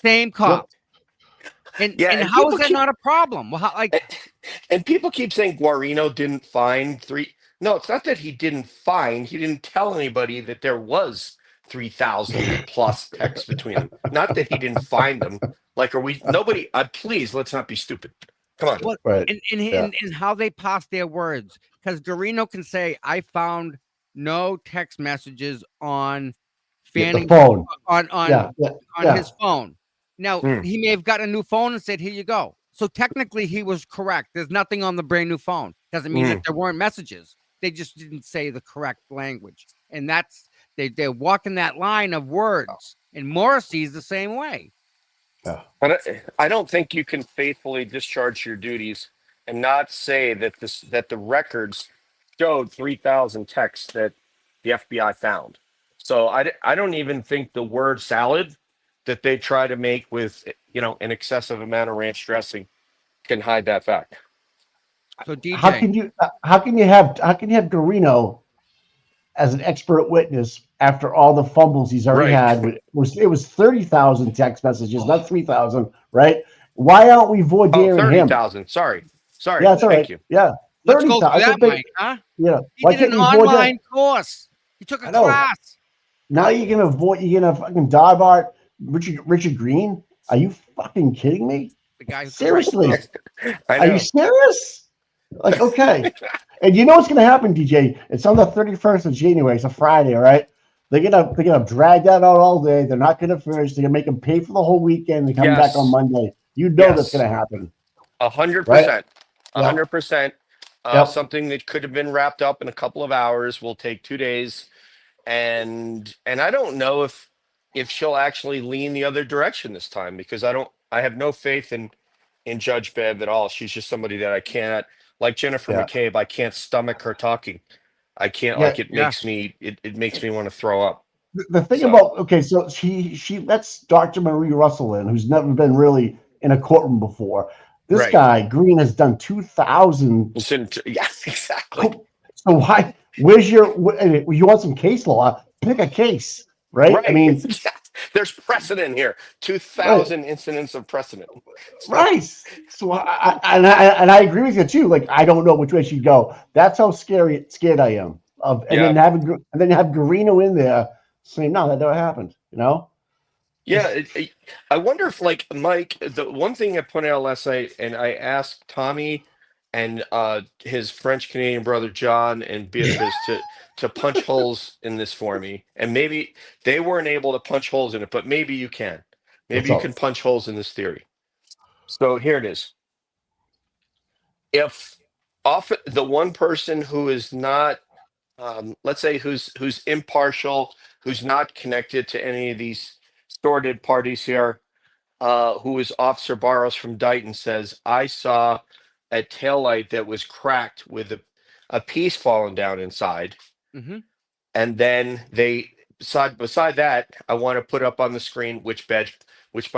B: Same cop. And how is that not a problem? Well,
E: and people keep saying Guarino didn't find three. No, it's not that he didn't find. He didn't tell anybody that there was 3,000 plus texts between them. Not that he didn't find them. Like, are we? Nobody. Please, let's not be stupid. Come on.
B: Well, and how they pass their words, because Guarino can say, "I found no text messages on Fanning's
C: phone
B: on his phone." Now he may have got a new phone and said, "Here you go." So technically, he was correct. There's nothing on the brand new phone. Doesn't mean that there weren't messages. They just didn't say the correct language, and that's they're walking that line of words. And Morrissey's the same way.
C: Yeah.
E: But I don't think you can faithfully discharge your duties and not say that the records showed 3,000 texts that the FBI found. So I don't even think the word salad that they try to make with an excessive amount of ranch dressing can hide that fact.
B: So DJ,
C: how can you have Guarino as an expert witness after all the fumbles he's already had? It was 30,000 text messages, not 3,000, right? Why aren't we voir direing him?
E: 30,000. Sorry.
C: Yeah, that's all right.
E: Thank you.
C: Yeah, 30,000.
B: Huh?
C: Yeah.
B: He did an online course. He took a class.
C: Now you're gonna fucking dog art Richard Green? Are you fucking kidding me?
B: The guy who
C: seriously?
E: I know.
C: Are you serious? Like, okay. And you know what's gonna happen, DJ? It's on the 31st of January. It's a Friday, all right? They're gonna drag that out all day. They're not gonna finish. They're gonna make them pay for the whole weekend and come back on Monday. You know that's gonna happen.
E: 100%. 100%. Something that could have been wrapped up in a couple of hours will take 2 days, and I don't know if she'll actually lean the other direction this time, because I have no faith in Judge Bev at all. She's just somebody that I can't, like Jennifer McCabe, I can't stomach her talking. I can't, like, it makes me want to throw up.
C: The thing about, so she lets Dr. Marie Russell in, who's never been really in a courtroom before. This guy Green has done 2,000.
E: Yeah, exactly.
C: So why? You want some case law? Pick a case, right? I mean,
E: there's precedent here. 2,000 incidents of precedent.
C: Right. So I agree with you too. Like, I don't know which way she'd go. That's how scared I am of, and then have Garino in there saying, no, that never happened.
E: Yeah, I wonder if, like, Mike, the one thing I pointed out last night, and I asked Tommy and his French Canadian brother John and Beatrice to punch holes in this for me, and maybe they weren't able to punch holes in it, but maybe you can. Maybe you can punch holes in this theory. So here it is. If the one person who is not, let's say, who's impartial, who's not connected to any of these sordid parties here, who is Officer Barros from Dighton, says, I saw a taillight that was cracked with a piece falling down inside.
B: Mm-hmm.
E: And then beside that, I want to put up on the screen, which, by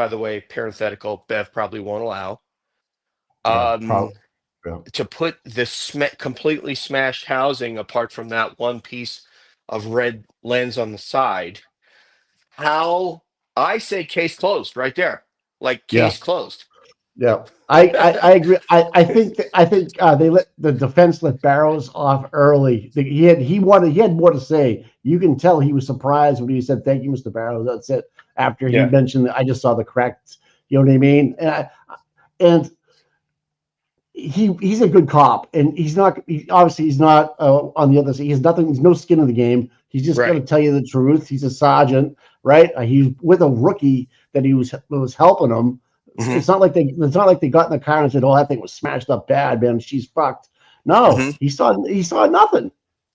E: the way, parenthetical, Bev probably won't allow, to put this completely smashed housing apart from that one piece of red lens on the side. How I say case closed right there, like case closed.
C: Yeah, I agree. I think they let the defense let Barrows off early. He had more to say. You can tell he was surprised when he said, "Thank you, Mr. Barrows." That's it. After he mentioned that, I just saw the cracked. You know what I mean? And he's a good cop, and he's not on the other side. He has nothing. He's no skin in the game. He's just going to tell you the truth. He's a sergeant, right? He's with a rookie that was helping him. Mm-hmm. It's not like they got in the car and said, "Oh, that thing was smashed up bad, man. She's fucked." No, he saw nothing.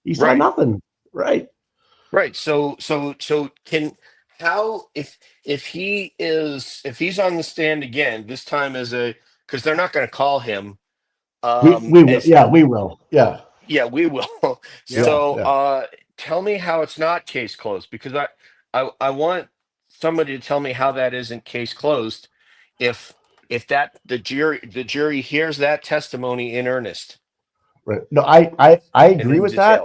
C: He saw nothing. Right.
E: Right. So if he's on the stand again, this time because they're not going to call him.
C: We will. Yeah, we will. Yeah.
E: Yeah, we will. So tell me how it's not case closed, because I want somebody to tell me how that isn't case closed. If that the jury hears that testimony in earnest.
C: Right. No, I agree with that.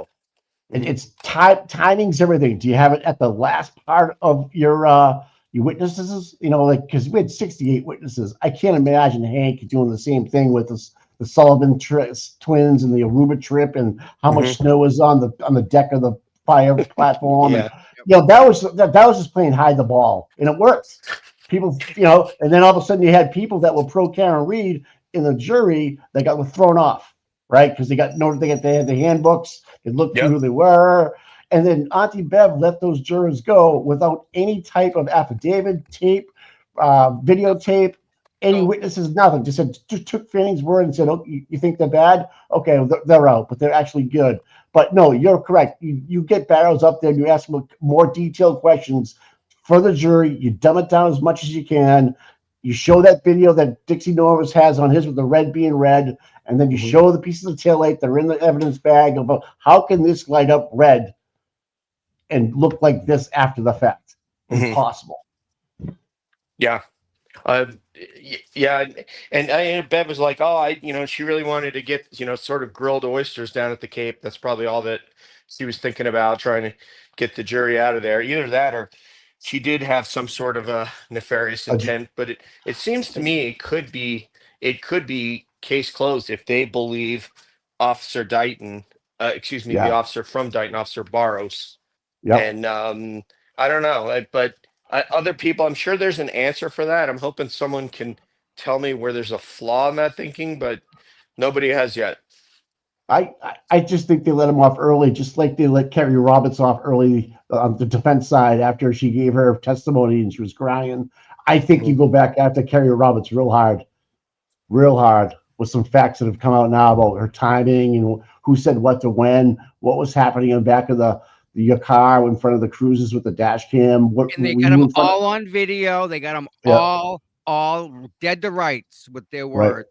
C: Mm-hmm. It's timing's everything. Do you have it at the last part of your witnesses? Because we had 68 witnesses. I can't imagine Hank doing the same thing with the Sullivan twins and the Aruba trip, and how much snow was on the deck of the fire platform.
E: Yeah.
C: And, that was just playing hide the ball, and it worked. People, and then all of a sudden you had people that were pro Karen Reed in the jury that got thrown off, right? Because they had the handbooks, they looked through who they were, and then Auntie Bev let those jurors go without any type of affidavit, tape, videotape, any witnesses, nothing. Just took Fanning's word and said, "Oh, you think they're bad? Okay, they're out, but they're actually good." But no, you're correct. You get Barrows up there and you ask them more detailed questions for the jury. You dumb it down as much as you can. You show that video that Dixie Norris has on his with the red being red, and then you show the pieces of taillight that are in the evidence bag about how can this light up red and look like this after the fact. Impossible.
E: Yeah. And Bev was like, she really wanted to get, sort of grilled oysters down at the Cape. That's probably all that she was thinking about, trying to get the jury out of there. Either that or she did have some sort of a nefarious intent. But it seems to me it could be case closed if they believe Officer Dighton, the officer from Dighton, Officer Barros. Yeah. And I don't know, but other people, I'm sure there's an answer for that. I'm hoping someone can tell me where there's a flaw in that thinking, but nobody has yet.
C: I just think they let him off early, just like they let Kerry Roberts off early on the defense side after she gave her testimony and she was crying. I think you go back after Kerry Roberts real hard with some facts that have come out now about her timing and who said what to when, what was happening in the back of your car in front of the cruises with the dash cam. What
B: And they
C: were
B: got
C: you
B: them
C: in front of?
B: all on video. They got them
C: Yeah,
B: all dead to rights with their
C: right.
B: words.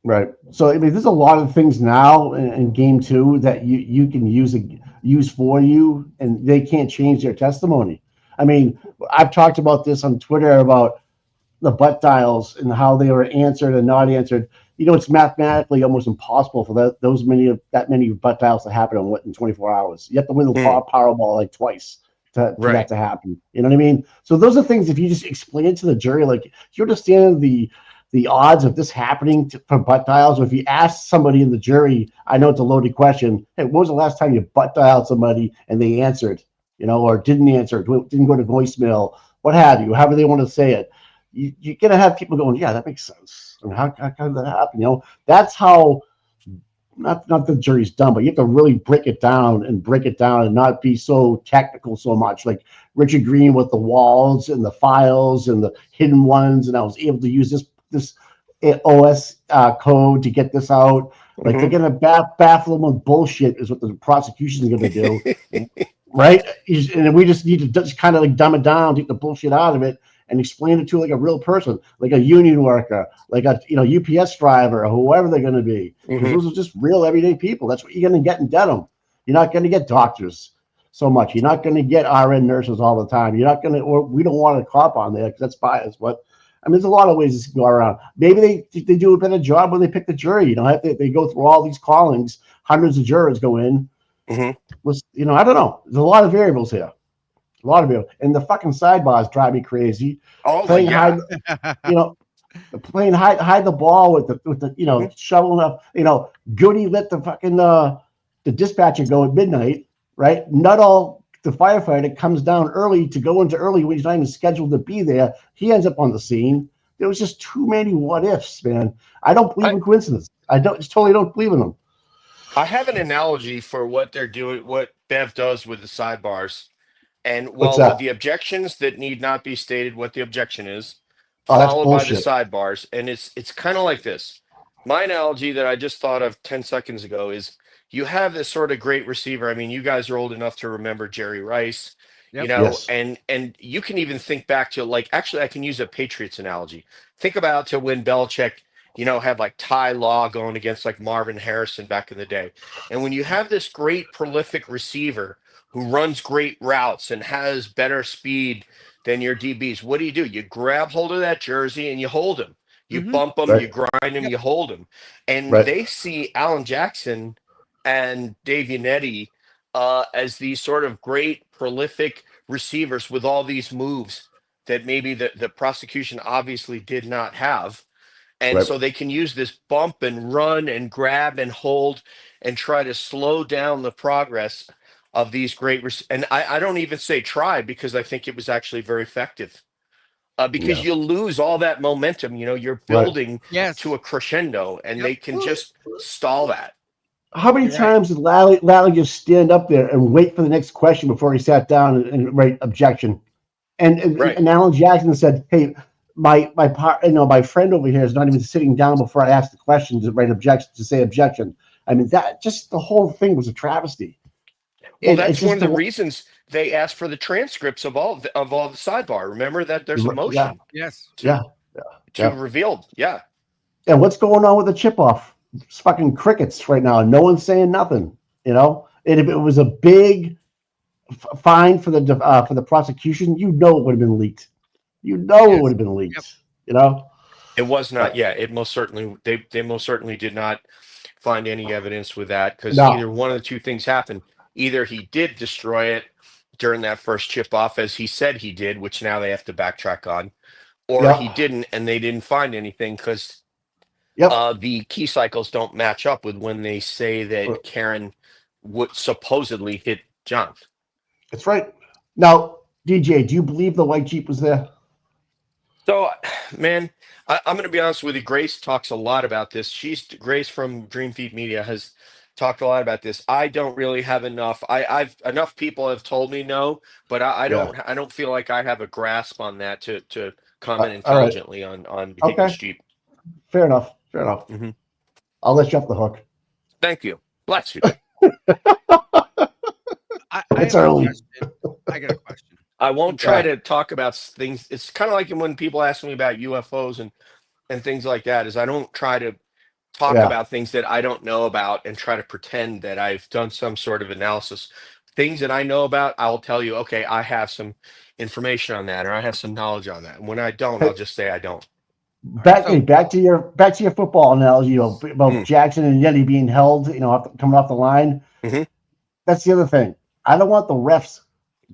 C: Right. So I mean, there's a lot of things now in game two that you can use for you, and they can't change their testimony. I mean, I've talked about this on Twitter about the butt dials and how they were answered and not answered. It's mathematically almost impossible for that many butt dials to happen in 24 hours. You have to win the Powerball like twice for that to happen. You know what I mean? So those are things, if you just explain it to the jury, like you understand the odds of this happening for butt dials. Or if you ask somebody in the jury, I know it's a loaded question. Hey, when was the last time you butt dialed somebody and they answered, or didn't answer, didn't go to voicemail, what have you, however they want to say it. You're going to have people going, yeah, that makes sense. I mean, how did that happen? That's how, not the jury's done, but you have to really break it down and not be so technical so much. Like Richard Green with the walls and the files and the hidden ones, and I was able to use this OS code to get this out. Like they're gonna baffle them with bullshit is what the prosecution is gonna do, right? And we just need to just kind of like dumb it down, take the bullshit out of it, and explain it to like a real person, like a union worker, like a UPS driver, or whoever they're going to be. Because those are just real everyday people. That's what you're going to get in Dedham. You're not going to get doctors so much. You're not going to get RN nurses all the time. You're not going to, or we don't want a cop on there because that's biased. But I mean, there's a lot of ways this can go around. Maybe they do a better job when they pick the jury. They go through all these callings, hundreds of jurors go in. I don't know. There's a lot of variables here. A lot of it, and the fucking sidebars drive me crazy.
E: Oh,
C: playing
E: yeah.
C: Playing hide the ball with the shoveling up. Goody let the fucking the dispatcher go at midnight, right? Nuttall, the firefighter, comes down early to go into early when he's not even scheduled to be there. He ends up on the scene. There was just too many what ifs, man. I don't believe in coincidence. Just totally don't believe in them.
E: I have an analogy for what they're doing, what Bev does with the sidebars. And
C: What's
E: with
C: that?
E: the objections that need not be stated what the objection is,
C: That's
E: followed by the
C: bullshit.
E: sidebars. And it's kind of like this. My analogy that I just thought of 10 seconds ago is you have this sort of great receiver. I mean, you guys are old enough to remember Jerry Rice,
C: Yes.
E: and you can even think back to, like, actually I can use a Patriots analogy. Think about to when Belichick, had like Ty Law going against like Marvin Harrison back in the day. And when you have this great prolific receiver who runs great routes and has better speed than your DBs, what do? You grab hold of that jersey and you hold him. You bump him, you grind him, you hold him. And they see Alan Jackson and Dave Yannetti as these sort of great prolific receivers with all these moves that maybe the prosecution obviously did not have. And so they can use this bump and run and grab and hold and try to slow down the progress of these and I don't even say try, because I think it was actually very effective. Because you lose all that momentum, you're building to a crescendo, and they can just stall that.
C: How many times did Lally just stand up there and wait for the next question before he sat down and write objection? And Alan Jackson said, "Hey, my friend over here is not even sitting down before I ask the question to write objection, to say objection." I mean, that just the whole thing was a travesty.
E: Well, that's one of the reasons they asked for the transcripts of all the sidebar. Remember that there's a motion. To reveal. Yeah.
C: And what's going on with the chip off? It's fucking crickets right now. No one's saying nothing. And if it was a big fine for the prosecution, it would have been leaked. It would have been leaked.
E: It was not. Yeah, it most certainly. They most certainly did not find any evidence with that, because either one of the two things happened. Either he did destroy it during that first chip off, as he said he did, which now they have to backtrack on, or he didn't, and they didn't find anything because the key cycles don't match up with when they say that Karen would supposedly hit John.
C: That's right. Now, DJ, do you believe the white Jeep was there?
E: So, man, I'm going to be honest with you. Grace talks a lot about this. Grace from Dream Feed Media has talked a lot about this. I don't really have enough. I've enough people have told me no, but I don't feel like I have a grasp on that to comment intelligently on Higgins Jeep.
C: Fair enough. Mm-hmm. I'll let you off the hook.
E: Thank you. Bless you.
B: I
C: It's
B: have a
C: early.
B: question. I got a question.
E: I won't try
C: Yeah.
E: to talk about things. It's kind of like when people ask me about UFOs and things like that, is I don't try to talk
C: Yeah.
E: about things that I don't know about and try to pretend that I've done some sort of analysis. Things that I know about, I'll tell you, okay, I have some information on that, or I have some knowledge on that. And when I don't, I'll just say I don't.
C: Back
B: So
C: back to your football analogy about
E: Mm.
C: Jackson and Yeti being held, coming off the line.
E: Mhm.
C: That's the other thing. I don't want the refs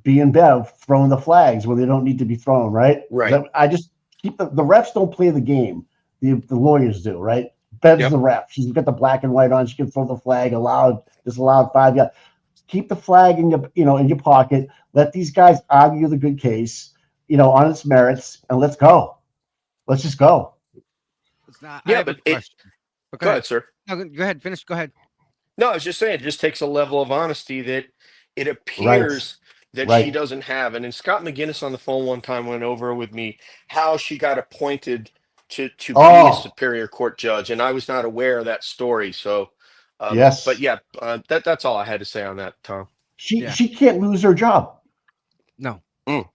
C: being bad throwing the flags where they don't need to be thrown, right?
E: Right.
C: I just keep the refs don't play the game. The lawyers do, right? Ben's
E: Yep.
C: the ref. She's got the black and white on. She can throw the flag, disallowed 5. Yeah. Keep the flag in your pocket. Let these guys argue the good case, on its merits, and let's go. Let's just go.
B: it's not. I
E: Yeah,
B: have a
E: but it.
B: question. But
E: Go ahead, sir.
B: No, go ahead. Finish. Go ahead.
E: No, I was just saying, it just takes a level of honesty that it
C: Right.
E: appears that she
C: Right.
E: doesn't have. And then Scott McGinnis on the phone one time went over with me how she got appointed to be a
C: Oh,
E: Superior Court judge, and I was not aware of that story. So, but
C: yes.
E: yeah, that's all I had to say on that, Tom.
C: She
B: Yeah.
C: she can't lose her job.
B: No.
C: No.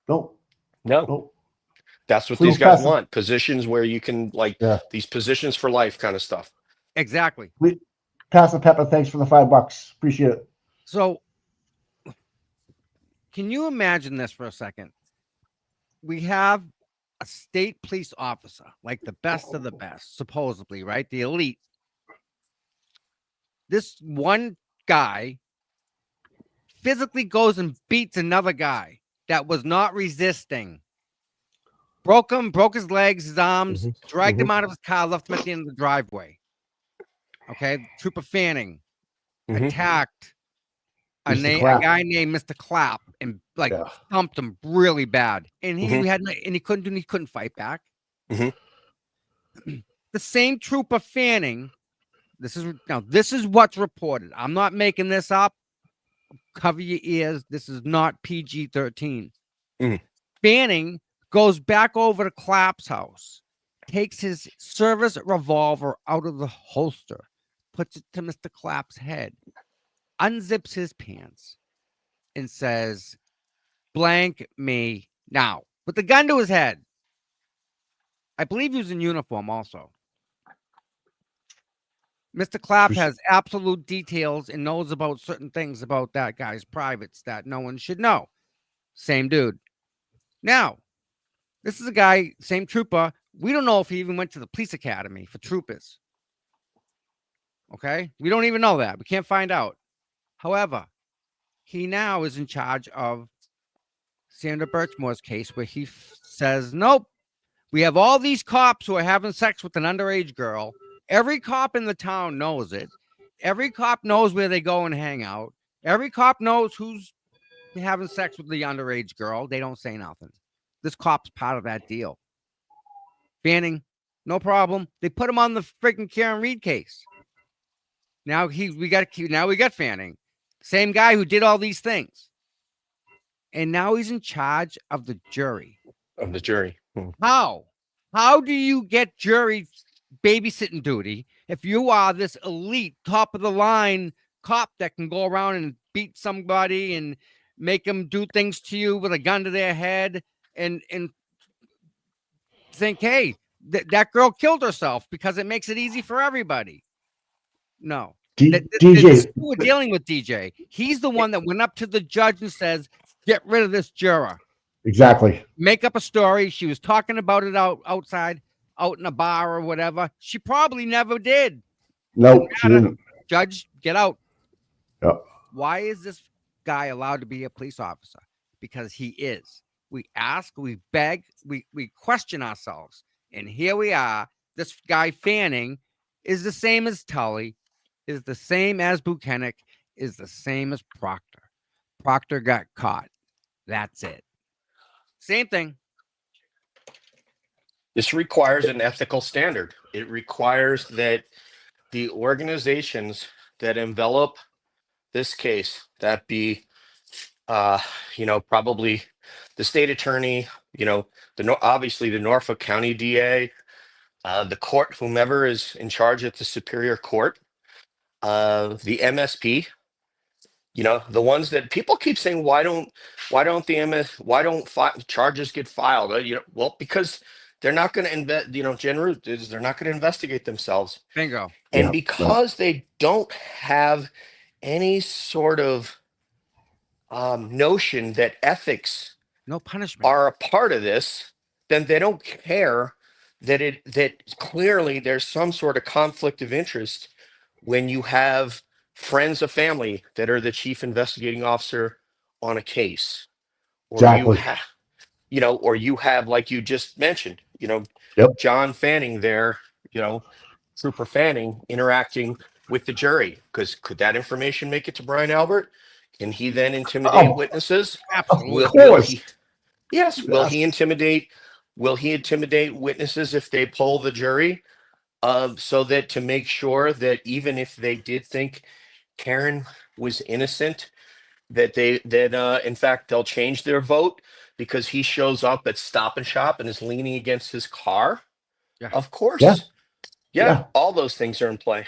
E: No,
C: No.
E: that's what
C: Please
E: these guys
C: pass it.
E: want: positions where you can
C: Yeah.
E: these positions for life kind of stuff.
B: Exactly.
C: Pass the pepper. Thanks for the $5. Appreciate it.
B: So, can you imagine this for a second? We have a state police officer, like the best of the best, supposedly, right? The elite. This one guy physically goes and beats another guy that was not resisting. Broke his legs, his arms, dragged him out of his car, left him at the end of the driveway. Okay. Trooper Fanning attacked a guy named Mr. Clapp and thumped him really bad. And he couldn't fight back.
E: Mhm.
B: The same trooper Fanning, this is what's reported. I'm not making this up. Cover your ears. This is not PG-13.
E: Mhm.
B: Fanning goes back over to Clapp's house, takes his service revolver out of the holster, puts it to Mr. Clapp's head, unzips his pants, and says, "Blank me now," with the gun to his head. I believe he was in uniform also. Mr. Clapp has absolute details and knows about certain things about that guy's privates that no one should know. Same dude. Now, this is a guy, same trooper. We don't know if he even went to the police academy for troopers. Okay? We don't even know that. We can't find out. However, he now is in charge of Sandra Birchmore's case where he says, nope, we have all these cops who are having sex with an underage girl. Every cop in the town knows it. Every cop knows where they go and hang out. Every cop knows who's having sex with the underage girl. They don't say nothing. This cop's part of that deal. Fanning, no problem. They put him on the freaking Karen Reed case. Now we got Fanning, same guy who did all these things, and now he's in charge of the jury.
E: Of the jury.
B: How do you get jury babysitting duty if you are this elite, top of the line cop that can go around and beat somebody and make them do things to you with a gun to their head and think, hey, that girl killed herself because it makes it easy for everybody? No. This is who we're dealing with, DJ. He's the one that went up to the judge and says, get rid of this juror.
C: Exactly.
B: Make up a story. She was talking about it outside, out in a bar or whatever. She probably never did.
C: No, she didn't.
B: Judge, get out.
C: Yep.
B: Why is this guy allowed to be a police officer? Because he is. We ask, we beg, we question ourselves. And here we are. This guy Fanning is the same as Tully, is the same as Buchanan, is the same as Proctor. Proctor got caught. That's it. Same thing.
E: This requires an ethical standard. It requires that the organizations that envelop this case, that be, probably the state attorney, obviously the Norfolk County DA, the court, whomever is in charge at the Superior Court, the MSP, the ones that people keep saying, why don't charges get filed? Well, because they're not going to invest. Jen Root is they're not going to investigate themselves,
B: Bingo.
E: and
C: Yeah,
E: because they don't have any sort of notion that ethics
B: No punishment.
E: are a part of this, then they don't care that clearly there's some sort of conflict of interest when you have friends of family that are the chief investigating officer on a case, or
C: exactly.
E: or you have, like you just mentioned,
C: Yep.
E: John Fanning there, Trooper Fanning interacting with the jury, because could that information make it to Brian Albert? Can he then intimidate witnesses?
B: Absolutely.
C: Of course.
E: Yes. Will he intimidate witnesses if they poll the jury? So that to make sure that even if they did think Karen was innocent, that in fact they'll change their vote because he shows up at Stop and Shop and is leaning against his car.
B: Yeah.
E: Of course.
C: Yeah.
E: Yeah. All those things are in play.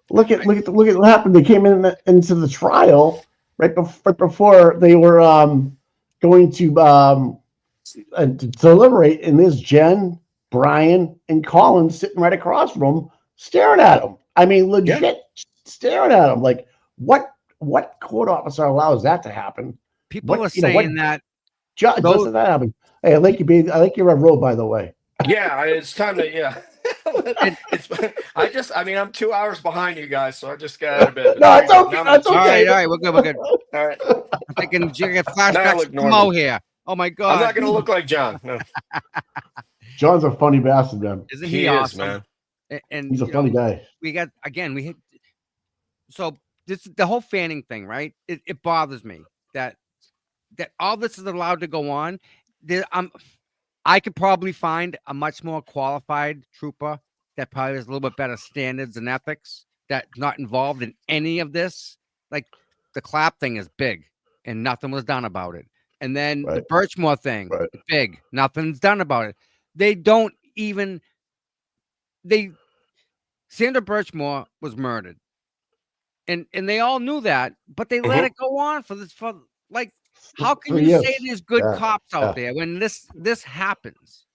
C: Look at what happened. They came into the trial right before they were going to deliberate, and there's Jen, Brian, and Colin sitting right across from him, staring at him. I mean, legit staring at him. Like, what court officer allows that to happen?
B: People are saying that
C: judge doesn't that happen? Hey, I like you, baby. I like your red robe, by the way.
E: Yeah, it's time to I'm 2 hours behind you guys, so I just got out of bed.
C: No, it's okay. That's okay.
B: All right, we're good.
E: All right.
B: I'm thinking you get flashbacks to Mo here. Oh my God.
E: I'm not going to look like John. No.
C: John's a funny bastard, man.
B: Isn't he awesome?
C: Man.
B: And
C: he's a funny guy.
B: So this the whole Fanning thing, right? It bothers me that all this is allowed to go on. I could probably find a much more qualified trooper that probably has a little bit better standards and ethics, that's not involved in any of this. Like, the Clapp thing is big and nothing was done about it. And then the Birchmore thing, big, nothing's done about it. Sandra Birchmore was murdered. And they all knew that, but they let it go on how can you say there's good cops out there when this happens?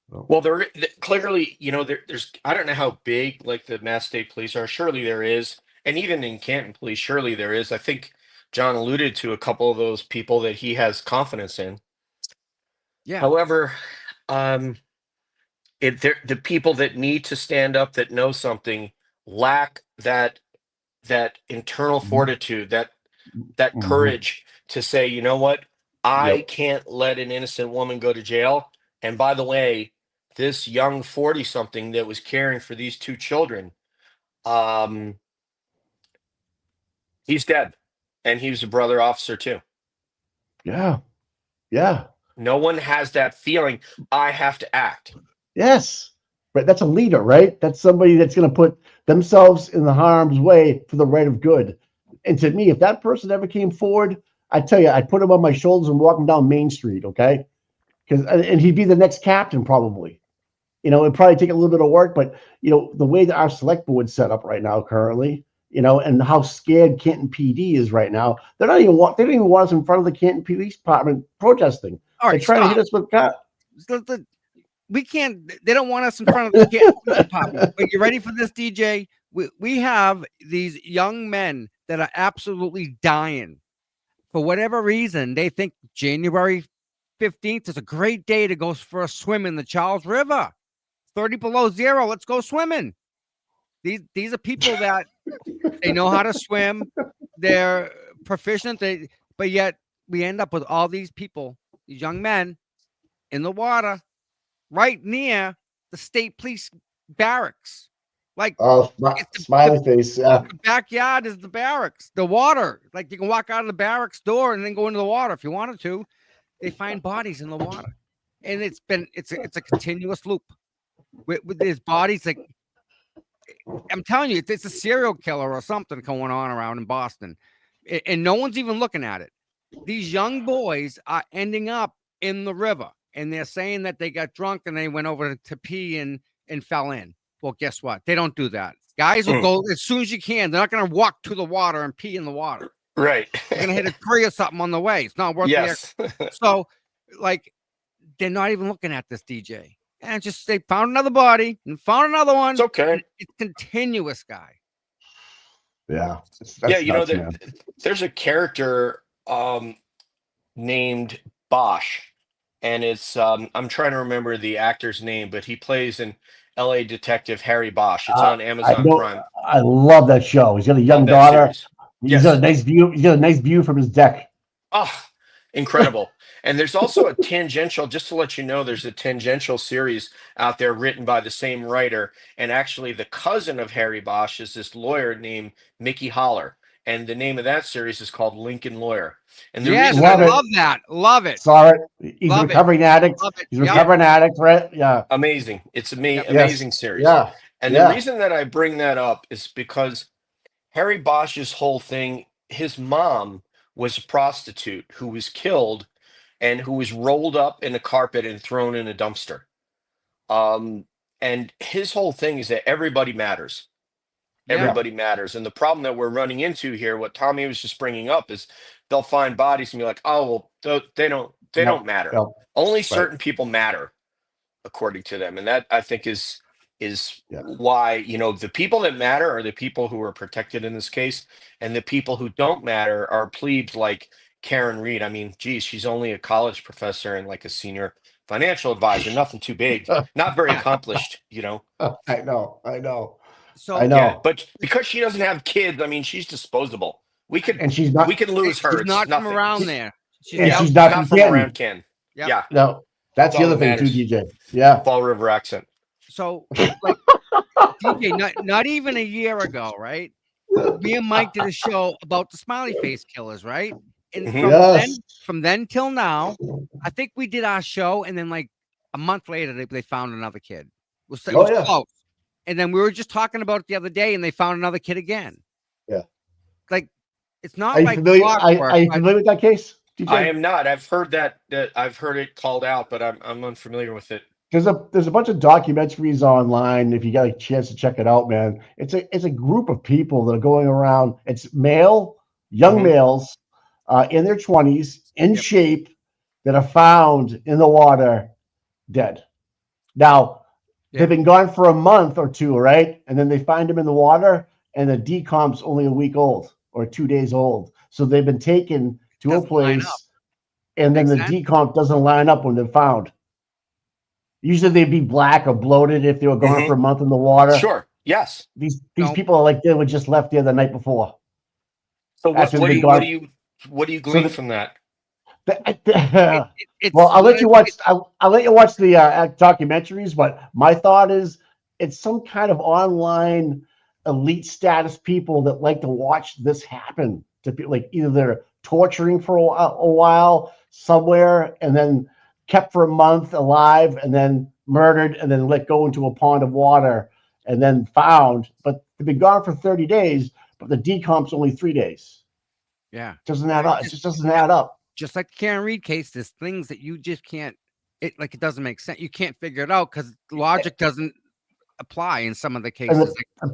E: Well, there clearly, there's, I don't know how big like the Mass State Police are. Surely there is, and even in Canton Police, surely there is. I think John alluded to a couple of those people that he has confidence in.
B: Yeah.
E: However, the people that need to stand up, that know something, lack that internal fortitude, that courage to say, you know what, I can't let an innocent woman go to jail. And by the way, this young 40-something that was caring for these two children, he's dead, and he was a brother officer too.
C: Yeah.
E: No one has that feeling. I have to act.
C: Yes, but that's a leader, right? That's somebody that's going to put themselves in the harm's way for the right of good. And to me, if that person ever came forward, I tell you, I'd put him on my shoulders and walk him down Main Street, okay? And he'd be the next captain probably. It'd probably take a little bit of work, but the way that our select board's set up right now currently, and how scared Canton PD is right now, they don't even want us in front of the Canton Police Department protesting.
B: All right,
C: they're trying to hit us with cops.
B: We can't. They don't want us in front of the Canton Police Department. But you ready for this, DJ? We have these young men that are absolutely dying. For whatever reason, they think January 15th is a great day to go for a swim in the Charles River. 30 below zero. Let's go swimming. These are people that they know how to swim. They're proficient. But yet we end up with all these people, these young men, in the water, right near the state police barracks. Like,
C: smiley face. Yeah.
B: The backyard is the barracks. The water, like you can walk out of the barracks door and then go into the water if you wanted to. They find bodies in the water, and it's a continuous loop with these bodies. Like, I'm telling you, it's a serial killer or something going on around in Boston, and no one's even looking at it. These young boys are ending up in the river, and they're saying that they got drunk and they went over to pee in and fell in. Well, guess what? They don't do that. Guys will go as soon as you can. They're not going to walk to the water and pee in the water.
E: Right.
B: You're going to hit a tree or something on the way. It's not worth
E: Yes.
B: the So, like, they're not even looking at this, DJ. And just they found another body and found another one.
E: It's okay.
B: It's continuous, guy.
C: Yeah.
E: Yeah, you know,
C: nuts, man.
E: there's a character named Bosch, and it's I'm trying to remember the actor's name, but he plays an LA detective, Harry Bosch. It's on Amazon Prime.
C: I love that show. He's got a young
E: Love that
C: daughter.
E: series.
C: He's
E: Yes.
C: got a nice view. He's got a nice view from his deck.
E: Oh, incredible. And there's also a tangential, just to let you know, there's a tangential series out there written by the same writer. And actually, the cousin of Harry Bosch is this lawyer named Mickey Holler. And the name of that series is called Lincoln Lawyer. And the
B: Yes,
E: reason
B: I
C: Love it.
B: love that. Love it.
C: Saw it. He's
B: Love
C: a
B: it.
C: recovering addict.
B: Love it.
C: He's a
B: Yeah.
C: recovering addict, right? Yeah.
E: amazing. It's
B: Yep.
E: amazing series.
C: Yeah.
E: And
C: Yeah.
E: the reason that I bring that up is because Harry Bosch's whole thing, his mom was a prostitute who was killed and who was rolled up in a carpet and thrown in a dumpster. And his whole thing is that everybody matters.
B: Yeah.
E: Everybody matters. And the problem that we're running into here, what Tommy was just bringing up, is they'll find bodies and be like, oh, well, they don't matter.
C: No.
E: Only certain people matter, according to them. And that, I think, is
C: Yeah.
E: why, you know, the people that matter are the people who are protected in this case, and the people who don't matter are plebes like Karen Reed. I mean, geez, she's only a college professor and like a senior financial advisor, nothing too big, not very accomplished, you know.
C: I know.
B: So
C: I know.
E: Yeah, but because she doesn't have kids, I mean, she's disposable. We could
C: And she's not.
E: we could lose her.
B: she's
E: It's
B: not from
E: nothing.
B: around there. She's
C: And
B: out-
C: she's not
E: Not
C: from
E: from around
C: Canton.
E: Ken.
B: Yep.
E: Yeah,
C: No, that's
E: That's
C: the
E: all
C: other
E: that
C: thing too,
E: matters.
C: DJ. Yeah.
E: Fall River accent.
B: So, like, DJ, not even a year ago, right? Me and Mike did a show about the smiley face killers, right? And
E: Mhm.
C: Yes.
B: from then till now, I think we did our show, and then like a month later, they found another kid. It was
C: Oh, yeah.
B: close. And then we were just talking about it the other day, and they found another kid again.
C: Yeah.
B: Like, it's not
C: Are you
B: like
C: familiar?
B: clockwork,
C: Are you
B: but-
C: familiar with that case, DJ?
E: I am not. I've heard that I've heard it called out, but I'm unfamiliar with it.
C: There's a bunch of documentaries online. If you got a chance to check it out, man, it's a group of people that are going around. It's young
E: Mhm.
C: males, in their 20s, in
B: Yep.
C: shape, that are found in the water, dead. Now
B: Yeah.
C: they've been gone for a month or two, right? And then they find them in the water, and the decomp's only a week old or 2 days old. So they've been taken to a
B: Doesn't line
C: place,
B: up.
C: and then
B: Makes
C: the
B: sense.
C: decomp doesn't line up when they're found. Usually they'd be black or bloated if they were gone
E: Mhm.
C: for a month in the water.
E: Sure. Yes.
C: These
B: No.
C: people are like they were just left there the night before.
E: So what,
C: After
E: what do
C: they've
E: you
C: been
E: what
C: gone-
E: do you what do you
C: So
E: glean
C: the-
E: from that?
B: It's
C: Well, I'll let you
B: what
C: watch. I'll let you watch the documentaries. But my thought is, it's some kind of online elite status people that like to watch this happen to people. Like either they're torturing for a while somewhere, and then kept for a month alive, and then murdered, and then let go into a pond of water, and then found. But they've been gone for 30 days, but the decomp's only 3 days.
B: Yeah.
C: Doesn't add up. It just doesn't add up.
B: Just like the Karen Reed case, there's things that you just can't. It doesn't make sense. You can't figure it out because logic doesn't apply in some of the
C: And
B: cases. Like, some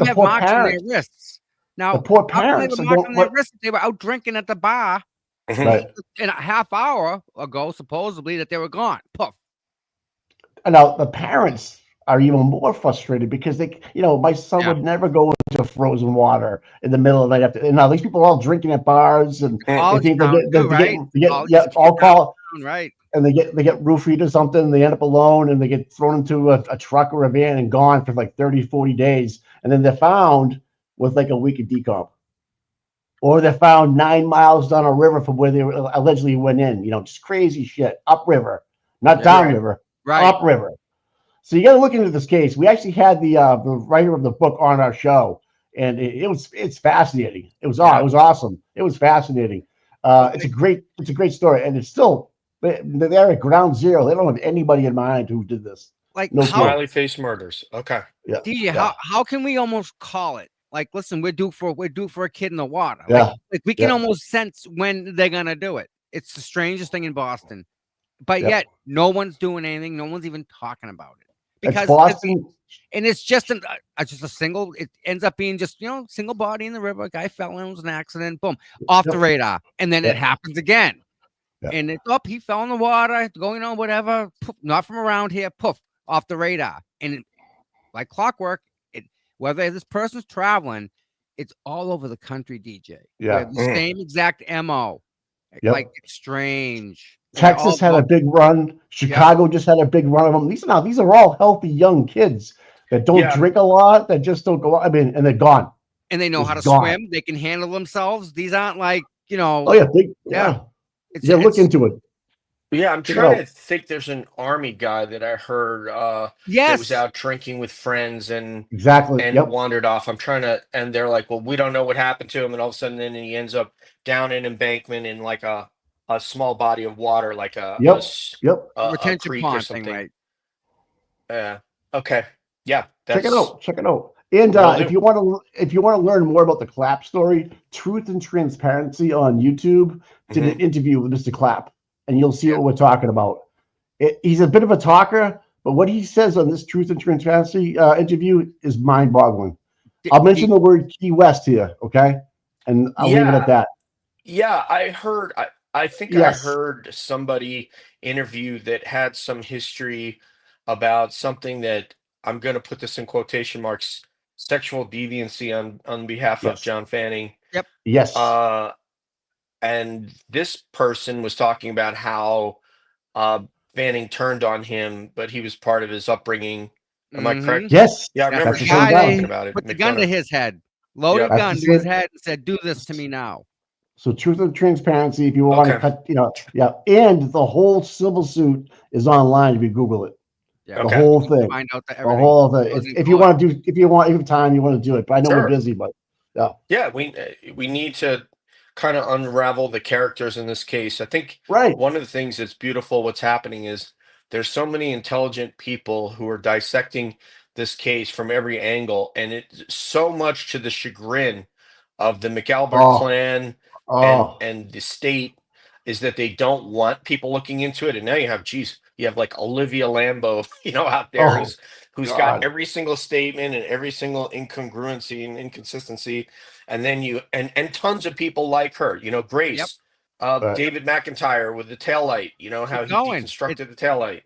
C: the
B: have
C: poor
B: marks on their
C: parents.
B: wrists. Now,
C: The poor
B: how come they
C: parents
B: were
C: are
B: marks
C: going-
B: on their
C: what-
B: wrists? They were out drinking at the bar,
E: Mhm.
C: Right.
B: and a half hour ago, supposedly, that they were gone. Poof.
C: And now the parents are even more frustrated because my son
B: Yeah.
C: would never go into frozen water in the middle of the night. And now these people are all drinking at bars, and they
B: College
C: think they
B: town
C: get,
B: too,
C: they
B: right?
C: get
B: College
C: yeah,
B: kids
C: all
B: down.
C: call,
B: Right.
C: and they get roofied or something. And they end up alone, and they get thrown into a truck or a van and gone for like 30, 40 days, and then they're found with like a week of decomp. Or they're found 9 miles down a river from where they allegedly went in. Just crazy shit. Upriver, not
B: Yeah.
C: downriver.
B: Right.
C: Upriver. So you got to look into this case. We actually had the writer of the book on our show, and it's fascinating. It was awesome. It was fascinating. It's a great story, and it's still they're at ground zero. They don't have anybody in mind who did this.
B: Like
C: No
B: how,
E: Smiley face murders. Okay.
C: Yeah,
B: DJ,
C: yeah.
B: how can we almost call it? Like, listen, we're due for a kid in the water.
C: Yeah.
B: Like we can
C: Yeah.
B: almost sense when they're gonna do it. It's the strangest thing in Boston. But
C: Yeah.
B: yet no one's doing anything. No one's even talking about it.
C: It's
B: because
C: Boston.
B: and it's just just a single. It ends up being just single body in the river. A guy fell in, it was an accident. Boom, off the
C: Yep.
B: radar, and then it
C: Yep.
B: happens again.
C: Yep.
B: And it's up. He fell in the water, going on whatever. Poof, not from around here. Poof, off the radar, and like clockwork, whether this person's traveling, it's all over the country, DJ.
C: Yeah.
B: The same exact MO.
C: Yep.
B: Like it's strange.
C: Texas had a big run. Chicago just had a big run of them. These are all healthy young kids that don't drink a lot, that just don't go out. I mean, and they're gone.
B: And they know how to swim. They can handle themselves. These aren't like,
C: Oh yeah, look into it.
E: Yeah, I'm trying to think. There's an Army guy that I heard that was out drinking with friends and wandered off. I'm trying to, and they're like, well, we don't know what happened to him, and all of a sudden, then he ends up down an embankment in like a small body of water, like a
B: retention
E: creek
B: pond
E: or something.
B: Right?
E: Yeah. Okay. Yeah.
C: Check it out. And if you want to learn more about the Clapp story, Truth and Transparency on YouTube did an interview with Mr. Clapp, and you'll see what we're talking about. He's a bit of a talker, but what he says on this Truth and Transparency interview is mind-boggling. I'll mention the word Key West here, okay? And I'll leave it at that.
E: Yeah, I heard. I think I heard somebody interview that had some history about something that I'm going to put this in quotation marks. Sexual deviancy on behalf of John Fanning.
B: Yep.
C: Yes.
E: And this person was talking about how Fanning turned on him, but he was part of his upbringing. Am I correct?
C: Yes.
E: Yeah, I remember
B: talking
E: about it.
B: Put the gun to his head, loaded gun to his head, and said, "Do this to me now."
C: So Truth and Transparency, if you want to cut, and the whole civil suit is online if you Google it.
B: Yeah,
C: the whole thing.
B: Find out that
C: the whole thing. If you want to do, if you have time, you want to do it. But I know we're busy, but
E: yeah, we need to kind of unravel the characters in this case. I think one of the things that's beautiful, what's happening is there's so many intelligent people who are dissecting this case from every angle, and it's so much to the chagrin of the McAlbert clan and the state is that they don't want people looking into it. And now you have like Olivia Lambeau, out there who's got every single statement and every single incongruency and inconsistency. And then and tons of people like her, Grace, David McIntyre with the taillight, how he deconstructed the taillight.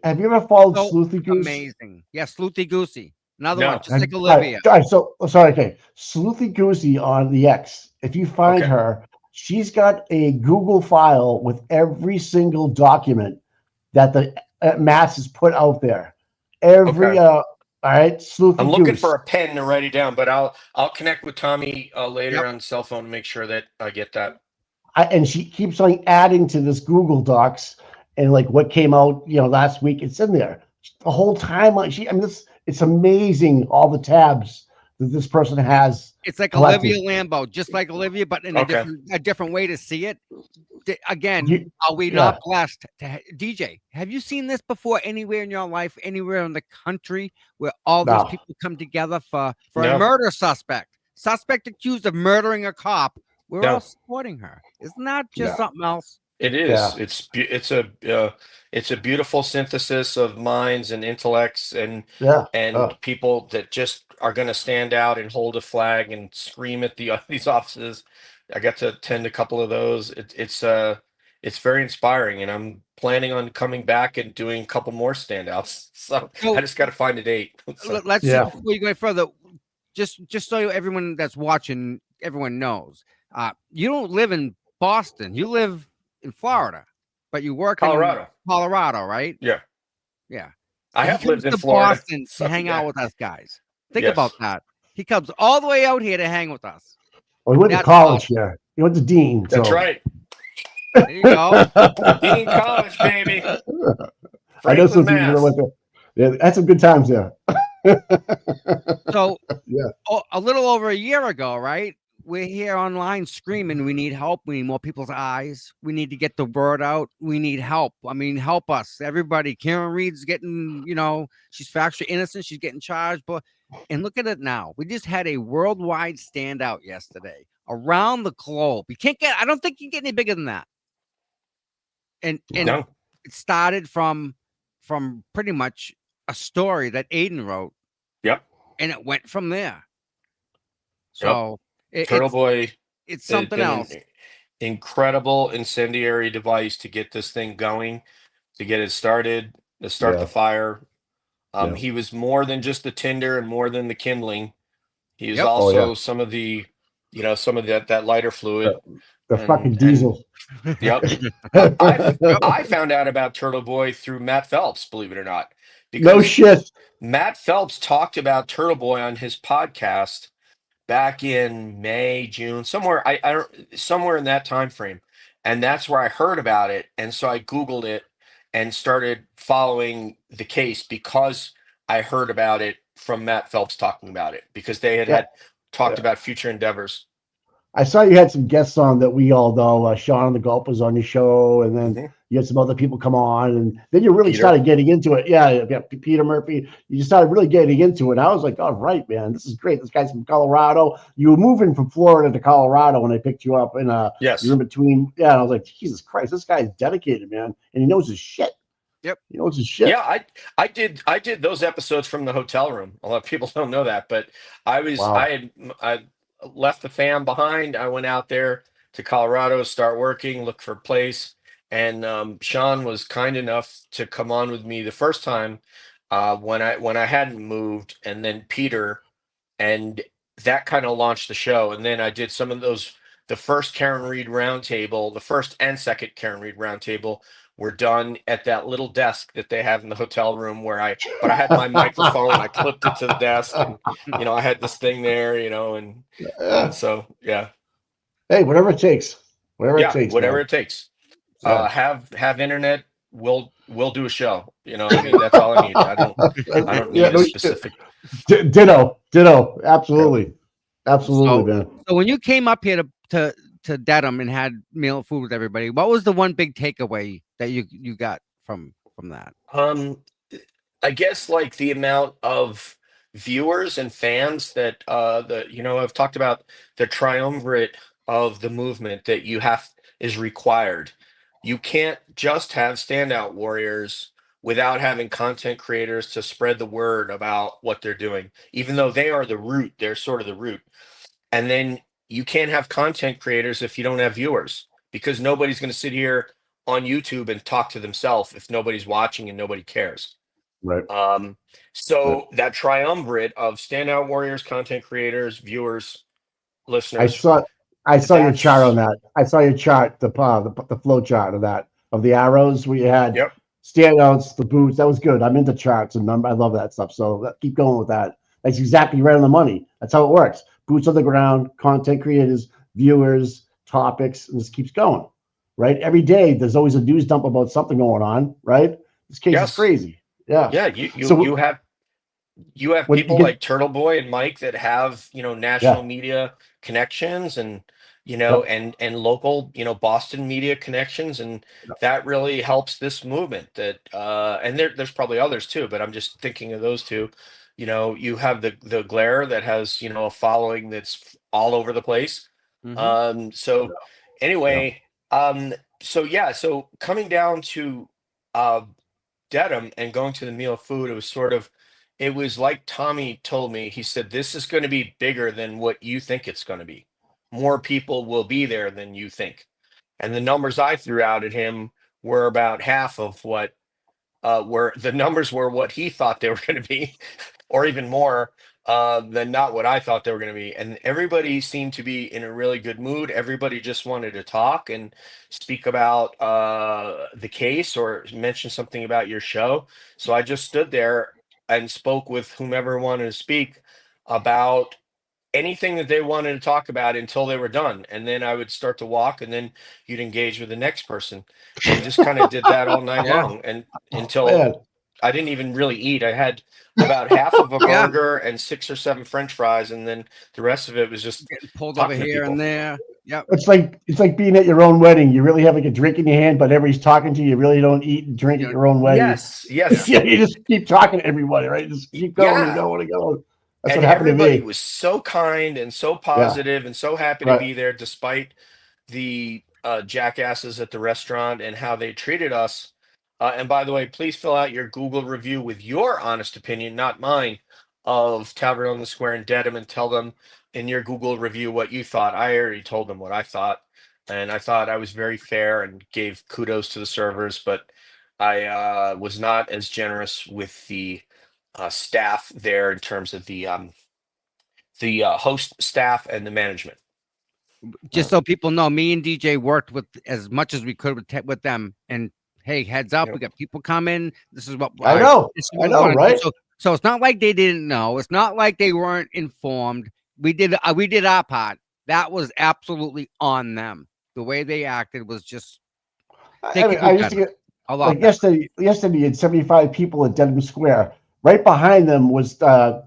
C: Have you ever followed Sleuthy Goose?
B: Amazing. Yeah, Sleuthy Goosey. Another one, just like Olivia.
C: All right, so sorry, okay. Sleuthy Goosey on the X. If you find her, she's got a Google file with every single document that the Mass has put out there. All right, Sleuthy
E: I'm looking
C: Goose.
E: for a pen to write it down, but I'll connect with Tommy later on cell phone to make sure that I get that.
C: And she keeps on adding to this Google Docs, and like what came out, last week, it's in there the whole time. Like it's amazing all the tabs that this person has.
B: It's like collected. Olivia Lambeau, just like Olivia, but in a different way to see it. Again, are we not blessed to DJ? Have you seen this before anywhere in your life, anywhere in the country, where all these people come together for a murder suspect accused of murdering a cop? We're all supporting her. Isn't that just something else?
E: It is. Yeah. It's a beautiful synthesis of minds and intellects and people that just are going to stand out and hold a flag and scream at these offices. I got to attend a couple of those. It's very inspiring, and I'm planning on coming back and doing a couple more standouts. So I just got to find a date.
B: Let's see before you go further. Just so everyone that's watching, everyone knows, you don't live in Boston. You live in Florida, but you work in Colorado, right?
E: Yeah. I
B: He
E: have lived in
B: to
E: Florida
B: Boston to hang out with us guys. Think about that. He comes all the way out here to hang with us.
C: Well, he went to college here. He went to Dean.
E: That's right.
B: There you go.
E: Dean College, baby.
C: I know some people that went there. Yeah, had some good times there.
B: So, a little over a year ago, right? We're here online screaming, we need help. We need more people's eyes. We need to get the word out. We need help. I mean, help us. Everybody. Karen Reed's getting, she's factually innocent. She's getting charged. And look at it now. We just had a worldwide standout yesterday around the globe. I don't think you can get any bigger than that. And it started from pretty much a story that Aiden wrote.
E: Yep.
B: And it went from there.
E: Yep.
B: So
E: Turtle Boy
B: it's
E: has
B: something
E: been
B: else.
E: an incredible incendiary device to get this thing going, to get it started, to start the fire. He was more than just the tinder and more than the kindling. He was
B: Yep.
E: also some of the, some of that lighter fluid.
C: The fucking diesel.
E: Yep. I found out about Turtle Boy through Matt Phelps, believe it or not,
C: No
E: because
C: shit.
E: Matt Phelps talked about Turtle Boy on his podcast back in May, June, somewhere I don't somewhere in that time frame. And that's where I heard about it. And so I Googled it and started following the case because I heard about it from Matt Phelps talking about it, because they had talked about future endeavors.
C: I saw you had some guests on that we all know. Sean the Gulp was on your show, and then you had some other people come on, and then you really started getting into it. Yeah, Peter Murphy. You just started really getting into it. I was like, all right, man, this is great. This guy's from Colorado. You were moving from Florida to Colorado when I picked you up, and you're in between. Yeah, and I was like, Jesus Christ, this guy's dedicated, man, and he knows his shit.
B: Yep.
C: He knows his shit.
E: Yeah, I did those episodes from the hotel room. A lot of people don't know that, but I left the fam behind. I went out there to Colorado, start working, look for a place, and Sean was kind enough to come on with me the first time when I hadn't moved, and then Peter, and that kind of launched the show. And then I did some of those. The first Karen Reed roundtable, the first and second Karen Reed roundtable, were done at that little desk that they have in the hotel room but I had my microphone, I clipped it to the desk, and I had this thing there, and so
C: hey, whatever it takes, whatever
E: it takes. Have internet, we'll do a show, I mean, that's all I need. I don't need a specific
C: ditto, absolutely, man.
B: So when you came up here to Dedham and had meal food with everybody, what was the one big takeaway that you got from that?
E: I guess like the amount of viewers and fans that I've talked about the triumvirate of the movement that is required. You can't just have standout warriors without having content creators to spread the word about what they're doing, even though they are the root. They're sort of the root. And then you can't have content creators if you don't have viewers, because nobody's going to sit here on YouTube and talk to themselves if nobody's watching and nobody cares.
C: Right.
E: So that triumvirate of standout warriors, content creators, viewers, listeners.
C: I saw your chart on that. I saw your chart, the flow chart of the arrows we had.
E: Yep.
C: Standouts, the boots. That was good. I'm into charts and I love that stuff. So keep going with that. That's exactly right on the money. That's how it works. Boots on the ground, content creators, viewers, topics, and this keeps going. Right. Every day there's always a news dump about something going on. Right. This case is crazy. Yeah.
E: Yeah. You have people like Turtle Boy and Mike that have, national media connections and, and local, Boston media connections. And that really helps this movement and there's probably others too, but I'm just thinking of those two. You have the Glare that has, a following that's all over the place. So coming down to Dedham and going to the meal of food, it was like Tommy told me. He said, this is going to be bigger than what you think it's going to be. More people will be there than you think. And the numbers I threw out at him were about half of what the numbers were what he thought they were going to be, or even more than not what I thought they were going to be. And everybody seemed to be in a really good mood. Everybody just wanted to talk and speak about the case or mention something about your show. So I just stood there and spoke with whomever wanted to speak about anything that they wanted to talk about until they were done. And then I would start to walk, and then you'd engage with the next person, and just kind of did that all night long. And until I didn't even really eat. I had about half of a burger and 6 or 7 French fries. And then the rest of it was just
B: getting pulled over here and there. Yep.
C: It's like being at your own wedding. You really have like a drink in your hand, but everybody's talking to you. You really don't eat and drink at your own wedding.
E: Yes.
C: Yeah, you just keep talking to everybody, right? Just keep going and going and going. That's
E: and
C: what happened to me.
E: Everybody was so kind and so positive and so happy to be there, despite the jackasses at the restaurant and how they treated us. And by the way, please fill out your Google review with your honest opinion, not mine, of Tavern on the Square and Dedham, and tell them in your Google review what you thought. I already told them what I thought, and I thought I was very fair and gave kudos to the servers, but I was not as generous with the staff there in terms of the host staff and the management.
B: Just so people know, me and DJ worked with as much as we could with them. And hey, heads up, we got people coming. This is what
C: I know.
B: I know, right? So it's not like they didn't know. It's not like they weren't informed. We did our part. That was absolutely on them. The way they acted was just.
C: I used to get like yesterday. Yesterday, you had 75 people at Dedham Square. Right behind them was Tavern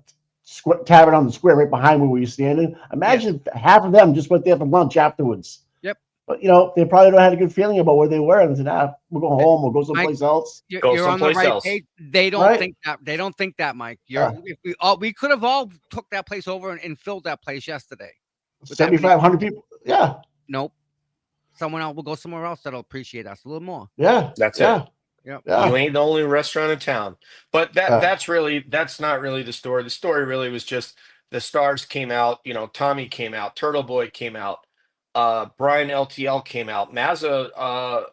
C: on the Square. Right behind where we were standing. Imagine half of them just went there for lunch afterwards.
B: Yep.
C: But they probably don't have a good feeling about where they were, and said, we'll go home. We'll go someplace else.
B: You're on the right page. They don't think that. They don't think that, Mike. We could have all took that place over and filled that place yesterday.
C: 7,500 people. Yeah.
B: Nope. Someone else will go somewhere else that'll appreciate us a little more.
C: Yeah.
E: That's it.
B: Yep.
E: Yeah. You ain't the only restaurant in town. But that's not really the story. The story really was just the stars came out, Tommy came out, Turtle Boy came out, Brian LTL came out. Mazza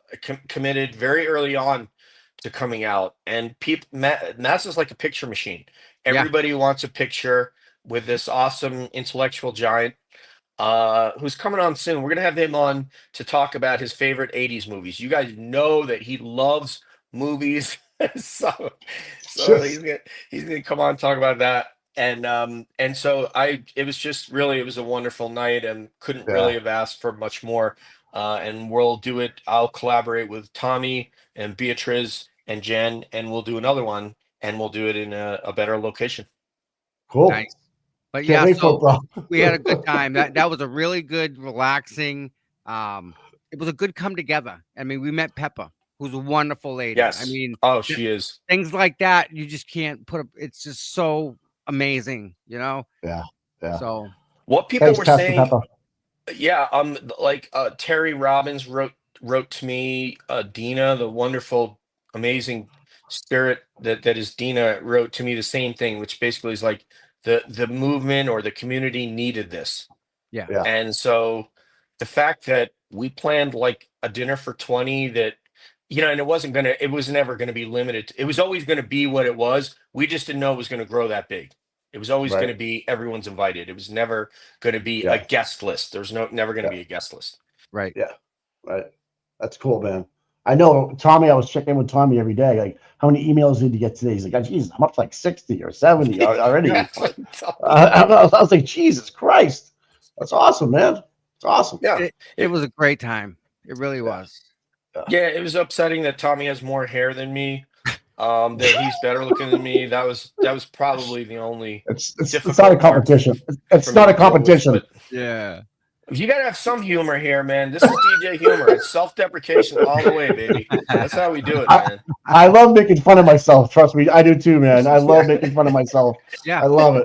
E: committed very early on to coming out, and Mazza's like a picture machine. Everybody wants a picture with this awesome intellectual giant who's coming on soon. We're gonna have him on to talk about his favorite 80s movies. You guys know that he loves movies. so he's gonna come on and talk about that. And so it was a wonderful night, and couldn't really have asked for much more. And we'll do it. I'll collaborate with Tommy and Beatriz and Jen, and we'll do another one, and we'll do it in a better location.
C: Cool.
B: Nice. But we had a good time. That was a really good, relaxing. It was a good come together. I mean, we met Pepper, who's a wonderful lady.
E: Yes.
B: I mean,
E: she is.
B: Things like that, you just can't put up. It's just so amazing,
C: Yeah. Yeah.
B: So
E: what people were saying. Terry Robbins wrote to me. Dina, the wonderful, amazing spirit that is Dina, wrote to me the same thing, which basically is like the movement or the community needed this.
B: Yeah.
E: And so the fact that we planned like a dinner for 20 that, and it was never going to be limited. It was always going to be what it was. We just didn't know it was going to grow that big. It was always going to be everyone's invited. It was never going to be a guest list. There's never going to be a guest list.
B: Right.
C: Yeah. Right. That's cool, man. I know Tommy, I was checking in with Tommy every day. Like, how many emails did you get today? He's like, geez, I'm up to like 60 or 70 already. I was like, Jesus Christ. That's awesome, man. It's awesome.
E: Yeah.
B: It was a great time. It really was.
E: Yeah, it was upsetting that Tommy has more hair than me. That he's better looking than me. That was probably the only.
C: It's not a competition. It's not a competition.
E: Yeah. You gotta have some humor here, man. This is DJ humor. It's self-deprecation all the way, baby. That's how we do it, man.
C: I love making fun of myself. Trust me, I do too, man. I love making fun of myself.
B: Yeah,
C: I love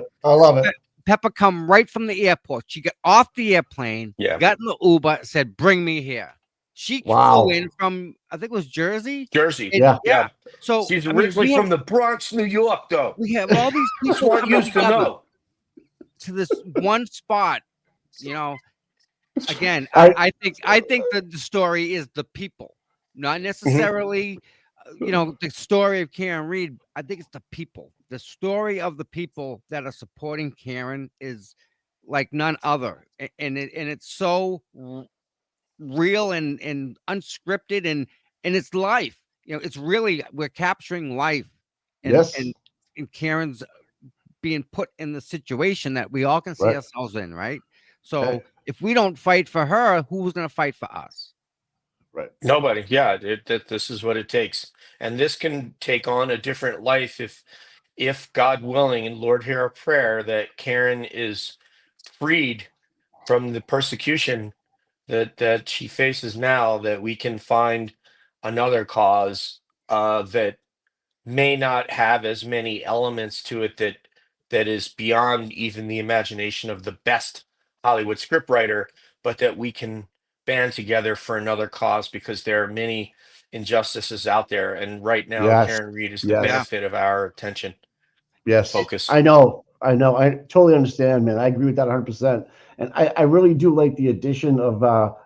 C: it.
B: Pepper come right from the airport. She got off the airplane. Got in the Uber. Said, "Bring me here." She flew in from, I think it was Jersey.
E: Yeah.
B: So
E: she's originally from the Bronx, New York, though.
B: We have all these people
E: want you to know
B: to this one spot. Again, I think that the story is the people, not necessarily, the story of Karen Reed. I think it's the people. The story of the people that are supporting Karen is like none other, and it's so real and unscripted and it's life. It's really, we're capturing life. And Karen's being put in the situation that we all can see ourselves in, right? So if we don't fight for her, who's going to fight for us?
C: Right.
E: Nobody. Yeah. This is what it takes. And this can take on a different life if God willing, and Lord hear our prayer, that Karen is freed from the persecution that she faces now, that we can find another cause that may not have as many elements to it that is beyond even the imagination of the best Hollywood scriptwriter, but that we can band together for another cause, because there are many injustices out there, and right now
C: Yes.
E: Karen Reed is the
C: Yes.
E: benefit of our attention.
C: Yes.
E: Focus.
C: I know. I totally understand, man. I agree with that 100%. And I really do like the addition of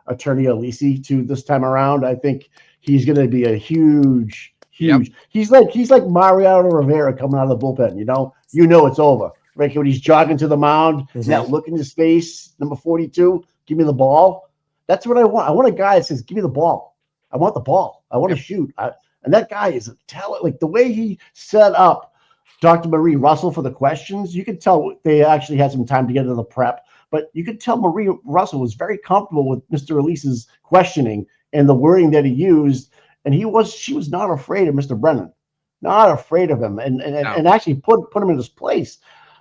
C: Attorney Alisi to this time around. I think he's going to be a huge. He's like Mariano Rivera coming out of the bullpen. You know it's over. Right when he's jogging to the mound, and that look in his face, number 42, give me the ball. That's what I want. I want a guy that says, "Give me the ball. I want the ball. I want to shoot." And that guy is a talent. Like the way he set up Dr. Marie Russell for the questions, you could tell they actually had some time to get into the prep. But you could tell Marie Russell was very comfortable with Mr. Elise's questioning and the wording that he used, and she was not afraid of Mr. Brennan, not afraid of him, and actually put him in his place.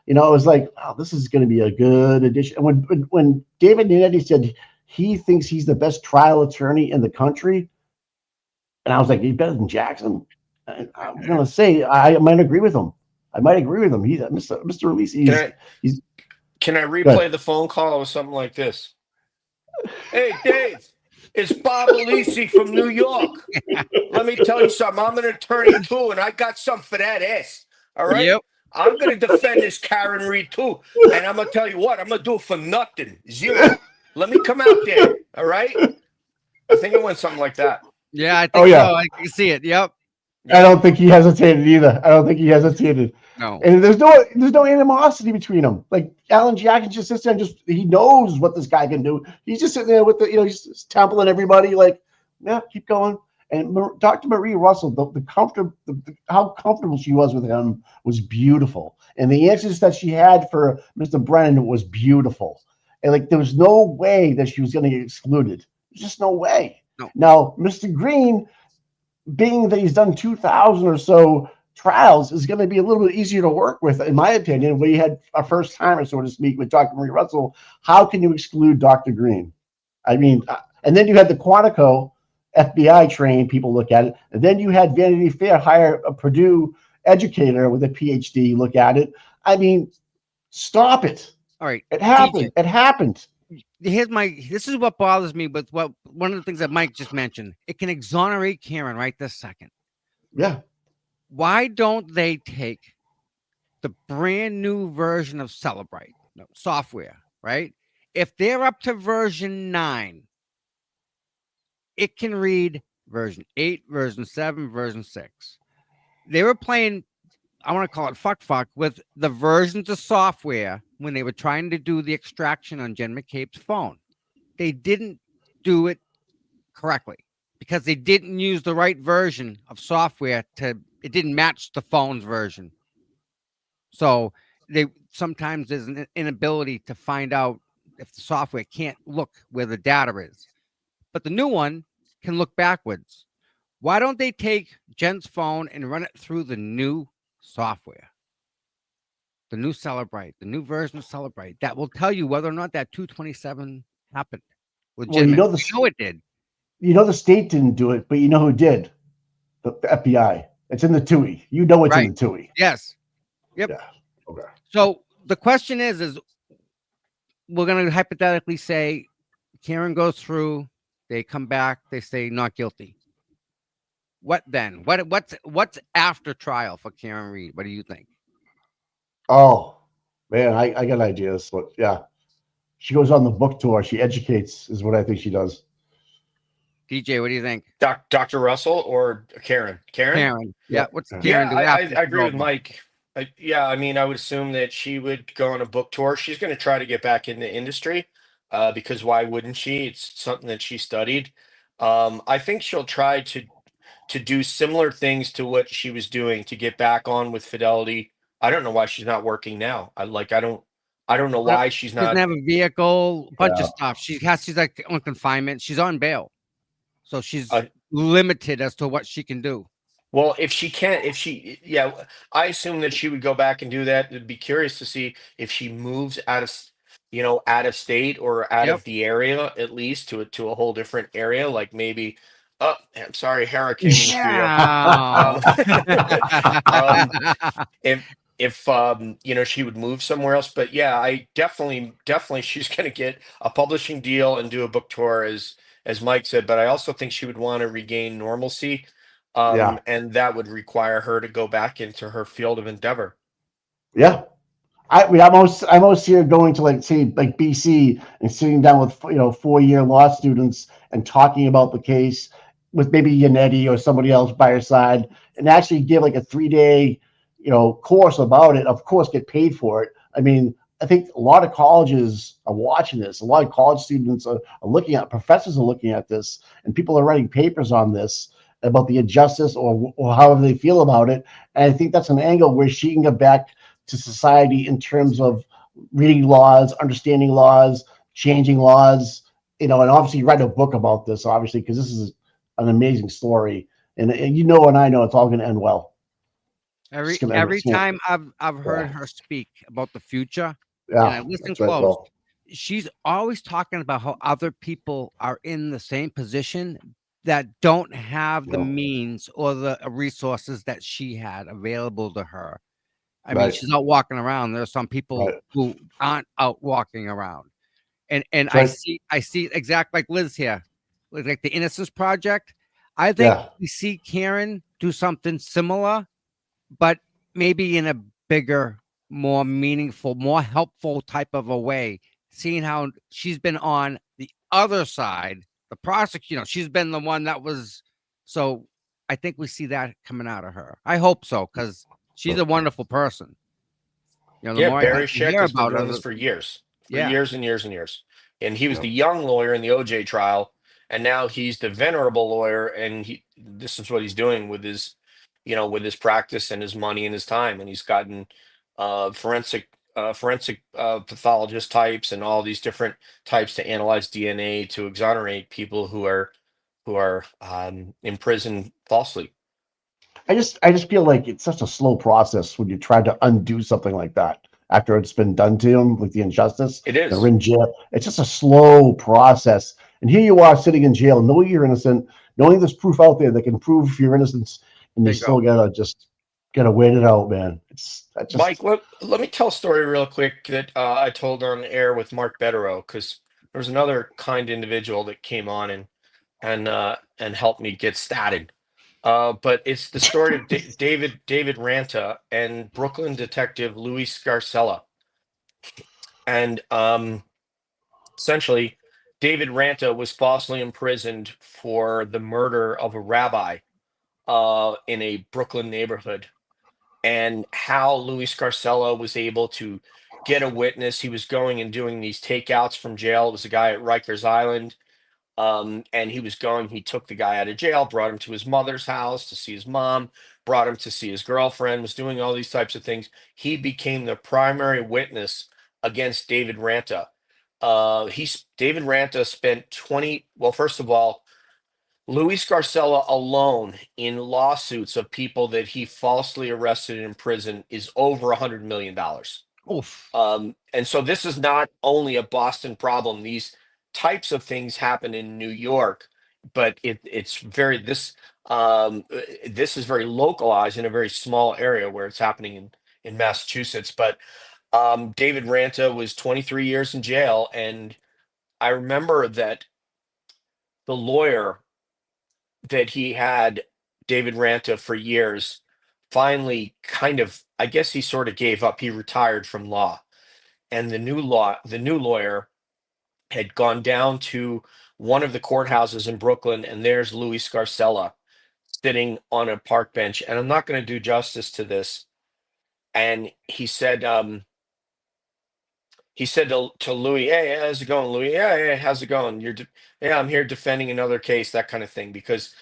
C: It was like, wow, this is going to be a good addition. And when David Nanetti said he thinks he's the best trial attorney in the country, and I was like, he's better than Jackson. I'm going to say I might agree with him. He's Mr. Elise.
E: Can I replay the phone call with something like this? Hey, Dave, it's Bob Alisi from New York. Let me tell you something. I'm an attorney too, and I got something for that ass. All right?
B: Yep.
E: I'm going to defend this Karen Reed too. And I'm going to tell you what, I'm going to do it for nothing. Zero. Let me come out there. All right? I think it went something like that.
B: Yeah, I think so. I can see it. Yep.
C: I don't think he hesitated either. No. And there's no animosity between them. Like Alan Jackson just sits there and he knows what this guy can do. He's just sitting there with he's just templing everybody like, yeah, keep going. And Dr. Marie Russell, how comfortable she was with him was beautiful. And the answers that she had for Mr. Brennan was beautiful. And like there was no way that she was going to get excluded. There's just no way.
B: No.
C: Now, Mr. Green, being that he's done 2,000 or so trials, is going to be a little bit easier to work with, in my opinion. We had a first timer, so to speak, with Dr. Marie Russell. How can you exclude Dr. Green? I mean, and then you had the Quantico FBI trained people look at it, and then you had Vanity Fair hire a Purdue educator with a PhD look at it. I mean, stop it.
B: All right.
C: It happened.
B: DJ,
C: it happened.
B: This is what bothers me with one of the things that Mike just mentioned. It can exonerate Karen right this second.
C: Yeah.
B: Why don't they take the brand new version of Celebrate software, right? If they're up to version 9, it can read version 8, version 7, version 6. They were playing, I want to call it fuck with the versions of software when they were trying to do the extraction on Jen McCabe's phone. They didn't do it correctly because they didn't use the right version of software it didn't match the phone's version. So sometimes there's an inability to find out if the software can't look where the data is. But the new one can look backwards. Why don't they take Jen's phone and run it through the new software? The new Celebrate, the new version of Celebrate, that will tell you whether or not that 227 happened.
C: Well, you know
B: it did.
C: You know the state didn't do it, but you know who did? The FBI. It's in the TUI. You know it's in the TUI.
B: Yes. Yep.
C: Yeah. Okay.
B: So the question is we're going to hypothetically say Karen goes through, they come back, they say not guilty. What then? What's after trial for Karen Reed? What do you think?
C: Oh, man, I got ideas. But yeah, she goes on the book tour. She educates, is what I think she does.
B: DJ, what do you think?
E: Dr. Russell or Karen?
B: Karen. Yeah. What's Karen do?
E: I agree with Mike. I mean, I would assume that she would go on a book tour. She's going to try to get back in the industry because why wouldn't she? It's something that she studied. I think she'll try to do similar things to what she was doing to get back on with Fidelity. I don't know why she's not working now. I don't know why she's not.
B: Doesn't have a vehicle, a bunch of stuff. She's like on confinement. She's on bail. So she's limited as to what she can do.
E: Well, I assume that she would go back and do that. I'd be curious to see if she moves out of state or out of the area, at least to a whole different area, like maybe. Oh, I'm sorry, Hera came in the studio. If she would move somewhere else, but yeah, I definitely she's going to get a publishing deal and do a book tour as Mike said, but I also think she would want to regain normalcy.
C: Yeah.
E: And that would require her to go back into her field of endeavor.
C: Yeah. I'm almost here going to like say like BC and sitting down with 4-year law students and talking about the case with maybe Yannetti or somebody else by your side and actually give like a 3-day course about it. Of course, get paid for it. I mean, I think a lot of colleges are watching this. A lot of college students are looking at, professors are looking at this, and people are writing papers on this about the injustice or however they feel about it. And I think that's an angle where she can get back to society in terms of reading laws, understanding laws, changing laws, and obviously write a book about this, obviously, because this is an amazing story. And and I know it's all going to end well.
B: Every time I've heard her speak about the future, and I listen
C: that's right,
B: close,
C: Will.
B: she's always talking about how other people are in the same position that don't have the means or the resources that she had available to her. I mean, she's out walking around. There are some people who aren't out walking around. And I see exactly like Liz here, like the Innocence Project. I think we see Karen do something similar, but maybe in a bigger, more meaningful, more helpful type of a way. Seeing how she's been on the other side, the prosecutor, she's been the one that was. So I think we see that coming out of her. I hope so, because she's a wonderful person. The more
E: Barry
B: I
E: Schick
B: hear
E: has been
B: about
E: doing
B: her,
E: this for years
B: yeah,
E: and years and years. And he was the young lawyer in the OJ trial, and now he's the venerable lawyer, and this is what he's doing with his, with his practice and his money and his time. And he's gotten forensic pathologist types and all these different types to analyze DNA to exonerate people who are imprisoned falsely.
C: I just feel like it's such a slow process when you try to undo something like that after it's been done to him with the injustice.
E: It is.
C: They're in jail. It's just a slow process. And here you are sitting in jail, knowing you're innocent, knowing there's proof out there that can prove your innocence, and you still gotta wait it out, man.
E: Mike, let me tell a story real quick that I told on air with Mark Betterow, because there was another kind individual that came on and helped me get started. But it's the story of David Ranta and Brooklyn detective Louis Scarcella. And essentially, David Ranta was falsely imprisoned for the murder of a rabbi in a Brooklyn neighborhood. And how Louis Scarcella was able to get a witness. He was going and doing these takeouts from jail. It was a guy at Rikers Island. And he took the guy out of jail, brought him to his mother's house to see his mom, brought him to see his girlfriend, was doing all these types of things. He became the primary witness against David Ranta. David Ranta spent first of all, Louis Scarcella alone in lawsuits of people that he falsely arrested and imprisoned is over $100 million.
B: Oof.
E: And so this is not only a Boston problem. These types of things happen in New York, but this is very localized in a very small area where it's happening in Massachusetts. But David Ranta was 23 years in jail, and I remember that the lawyer that he had, David Ranta, for years, finally I guess he sort of gave up. He retired from law. And the new lawyer had gone down to one of the courthouses in Brooklyn, and there's Louis Scarcella sitting on a park bench. And I'm not going to do justice to this. And he said to Louis, "Hey, how's it going, Louis? Yeah, how's it going? Yeah, I'm here defending another case, that kind of thing." Because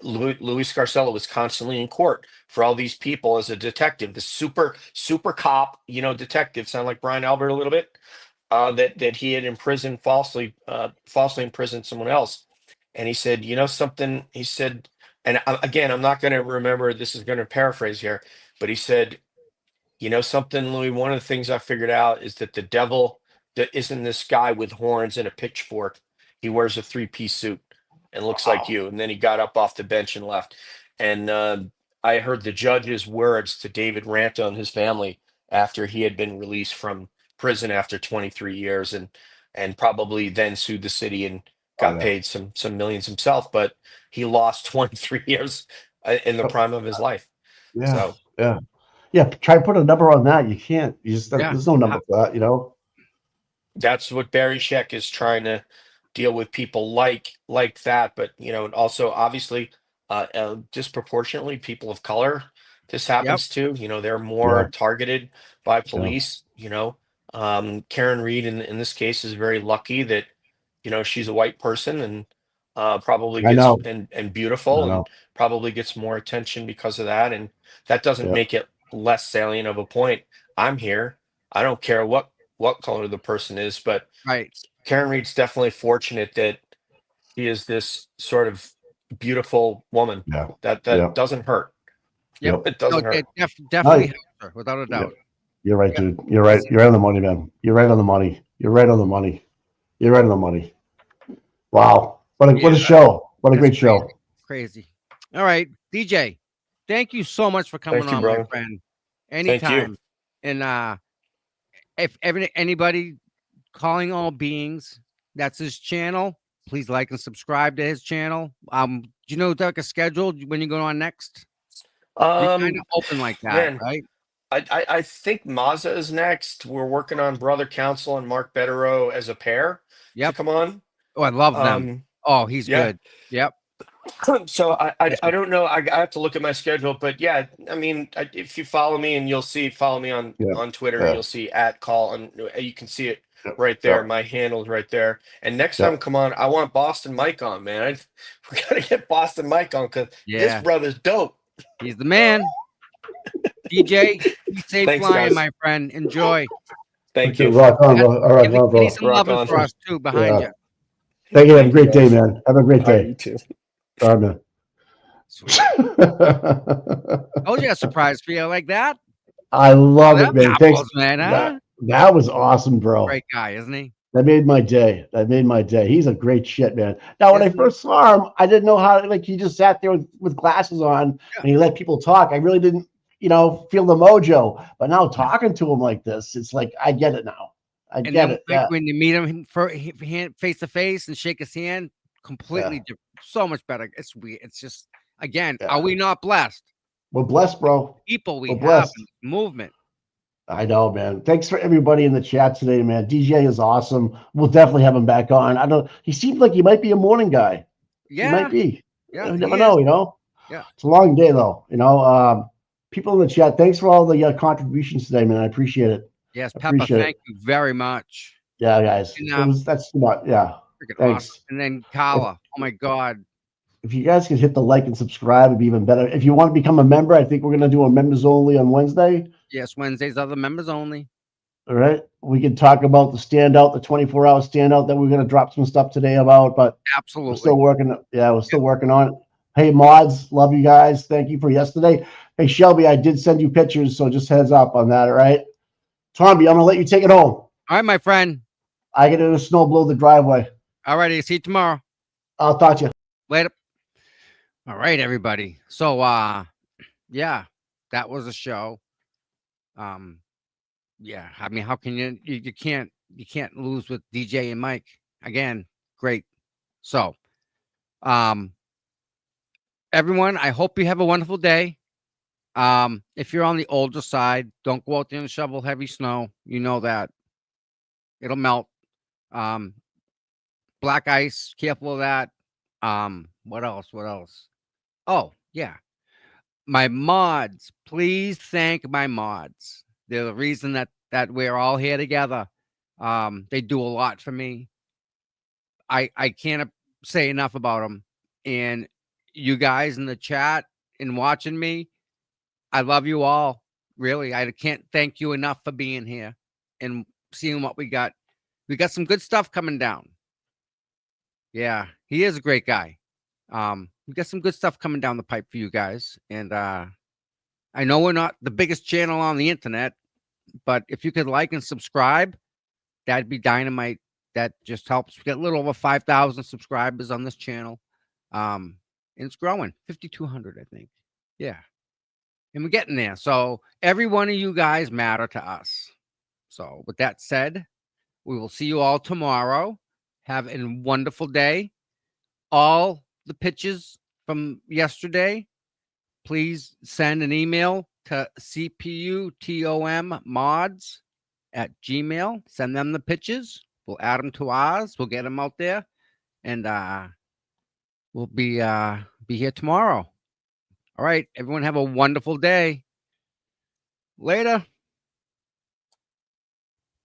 E: Louis Scarcella was constantly in court for all these people as a detective, the super cop, detective. Sound like Brian Albert a little bit. That he had imprisoned falsely imprisoned someone else. And he said, something. He said, and again, I'm not going to remember. This is going to paraphrase here, but he said, something, Louis, one of the things I figured out is that the devil that isn't this guy with horns and a pitchfork. He wears a 3-piece suit and looks like you. And then he got up off the bench and left. And I heard the judge's words to David Ranta and his family after he had been released from prison after 23 years and probably then sued the city got paid some millions himself, but he lost 23 years in the prime of his life.
C: Yeah,
E: So
C: yeah. Try to put a number on that. You can't. You just
B: Yeah.
C: there's no number for that. You know.
E: that's what Barry Sheck is trying to deal with, people like that. But also obviously, disproportionately people of color. This
B: Yep.
E: happens to. They're
C: Yeah.
E: more targeted by
C: Yeah.
E: police. Karen Reed in this case is very lucky that she's a white person and probably
C: I
E: gets
C: know.
E: and
C: I
E: beautiful
C: know.
E: and probably gets more attention because of that. And that doesn't
C: Yeah.
E: make it less salient of a point. I'm here. I don't care what color the person is, but
B: Right.
E: Karen Reed's definitely fortunate that she is this sort of beautiful woman
C: Yeah.
E: that doesn't hurt.
B: Yep.
E: It
B: No,
E: doesn't hurt.
B: definitely
C: Nice.
B: helps her, without a
C: Yeah.
B: doubt.
C: You're right,
B: Yep.
C: dude. You're right. You're right on the money, man. You're right on the money. You're right on the money. You're right on the money. Wow. What a
B: Yeah,
C: show. What a
B: that's
C: great show.
B: crazy. All right, DJ. Thank you so much for coming
E: Thank you,
B: on, my
E: brother.
B: friend.
E: Thank you.
B: Anytime. And if anybody calling all beings, that's his channel. Please like and subscribe to his channel. Do you know like a schedule when you go on next? You're kind of open like that,
E: Man,
B: right?
E: I think Mazza is next. We're working on Brother Council and Mark Betterow as a pair to
B: Yep.
E: come on.
B: Oh, I love them. Oh, he's
E: Yeah.
B: good. Yep.
E: So I don't know. I have to look at my schedule, but yeah, I mean, if you follow me and follow me on
C: Yeah.
E: Twitter,
C: Yeah.
E: you'll see @call and you can see it
C: Yeah.
E: right there.
C: Yeah.
E: My handle's right there. And next
C: Yeah.
E: time, come on, I want Boston Mike on, man. We gotta get Boston Mike on because this
B: Yeah.
E: brother's dope.
B: He's the man. DJ, be safe
E: Thanks,
B: flying,
E: guys.
B: my friend. Enjoy.
E: Thank
C: Okay,
E: you.
C: rock on, bro. All right,
B: Give
C: on,
B: Kenny
C: bro.
B: some
E: Rock
B: loving
E: on.
B: for us too behind
C: Yeah.
B: you.
C: Thank you. Have a
E: Thank
C: great
E: you,
C: day,
E: guys.
C: man. Have a great
E: All right,
C: day.
E: you too.
C: All right, man.
B: Sweet. Told you a surprise for you like that.
C: I love it,
B: Them
C: man. Thanks.
B: apples, man, huh?
C: That was awesome, bro.
B: Great guy, isn't he?
C: That made my day. That made my day. He's a great shit, man. Now, when I
B: Isn't he?
C: first saw him, I didn't know how, like, he just sat there with glasses on
B: Yeah.
C: and he let people talk. I really didn't, feel the mojo. But now talking to him like this, it's like, I get it now. I
B: And
C: get
B: then
C: it. Yeah.
B: when you meet him face to face and shake his hand, completely
C: Yeah.
B: different, so much better. It's weird. It's just, again,
C: Yeah.
B: are we not blessed?
C: We're blessed, bro.
B: People we
C: We're
B: have
C: blessed.
B: in this movement.
C: I know, man. Thanks for everybody in the chat today, man. DJ is awesome. We'll definitely have him back on. He seems like he might be a morning guy. He might
B: Yeah.
C: be.
B: Yeah.
C: You never
B: he
C: know,
B: is. Yeah.
C: It's a long day, though. People in the chat, thanks for all the contributions today, man. I appreciate it.
B: Yes, Peppa,
C: Appreciate
B: thank you very much.
C: Yeah, guys.
B: And,
C: That's too much. Yeah.
B: freaking
C: Thanks.
B: awesome. And then Kala, oh my God.
C: If you guys could hit the like and subscribe, it'd be even better. If you want to become a member, I think we're going to do a members only on Wednesday.
B: Yes, Wednesdays are the members only.
C: All right. We can talk about the standout, the 24-hour standout that we're going to drop some stuff today about, but
B: Absolutely.
C: we're still working. Yeah, we're still working on it. Hey, mods, love you guys. Thank you for yesterday. Hey, Shelby, I did send you pictures, so just heads up on that, all right? Tommy, I'm going to let you take it home.
B: All right, my friend.
C: I got to snow blow the driveway.
B: All righty. See you tomorrow.
C: I'll talk to you.
B: Later. All right, everybody. So, yeah, that was a show. Yeah, I mean, how can you can't lose with DJ and Mike again. Great. So, everyone, I hope you have a wonderful day. If you're on the older side, don't go out there and shovel heavy snow. You know that it'll melt. Black ice, careful of that. What else? Oh, yeah. My mods, please thank my mods. They're the reason that we're all here together. They do a lot for me. I can't say enough about them. And you guys in the chat and watching me, I love you all. Really, I can't thank you enough for being here and seeing what we got. We got some good stuff coming down. Yeah, he is a great guy. We got some good stuff coming down the pipe for you guys. And I know we're not the biggest channel on the internet, but if you could like and subscribe, that'd be dynamite. That just helps. We got a little over 5,000 subscribers on this channel. And it's growing, 5,200, I think. Yeah. And we're getting there. So every one of you guys matter to us. So with that said, we will see you all tomorrow. Have a wonderful day. All the pictures from yesterday, please send an email to cputommods@gmail. Send them the pictures. We'll add them to ours. We'll get them out there, and we'll be here tomorrow. All right, everyone, have a wonderful day. Later.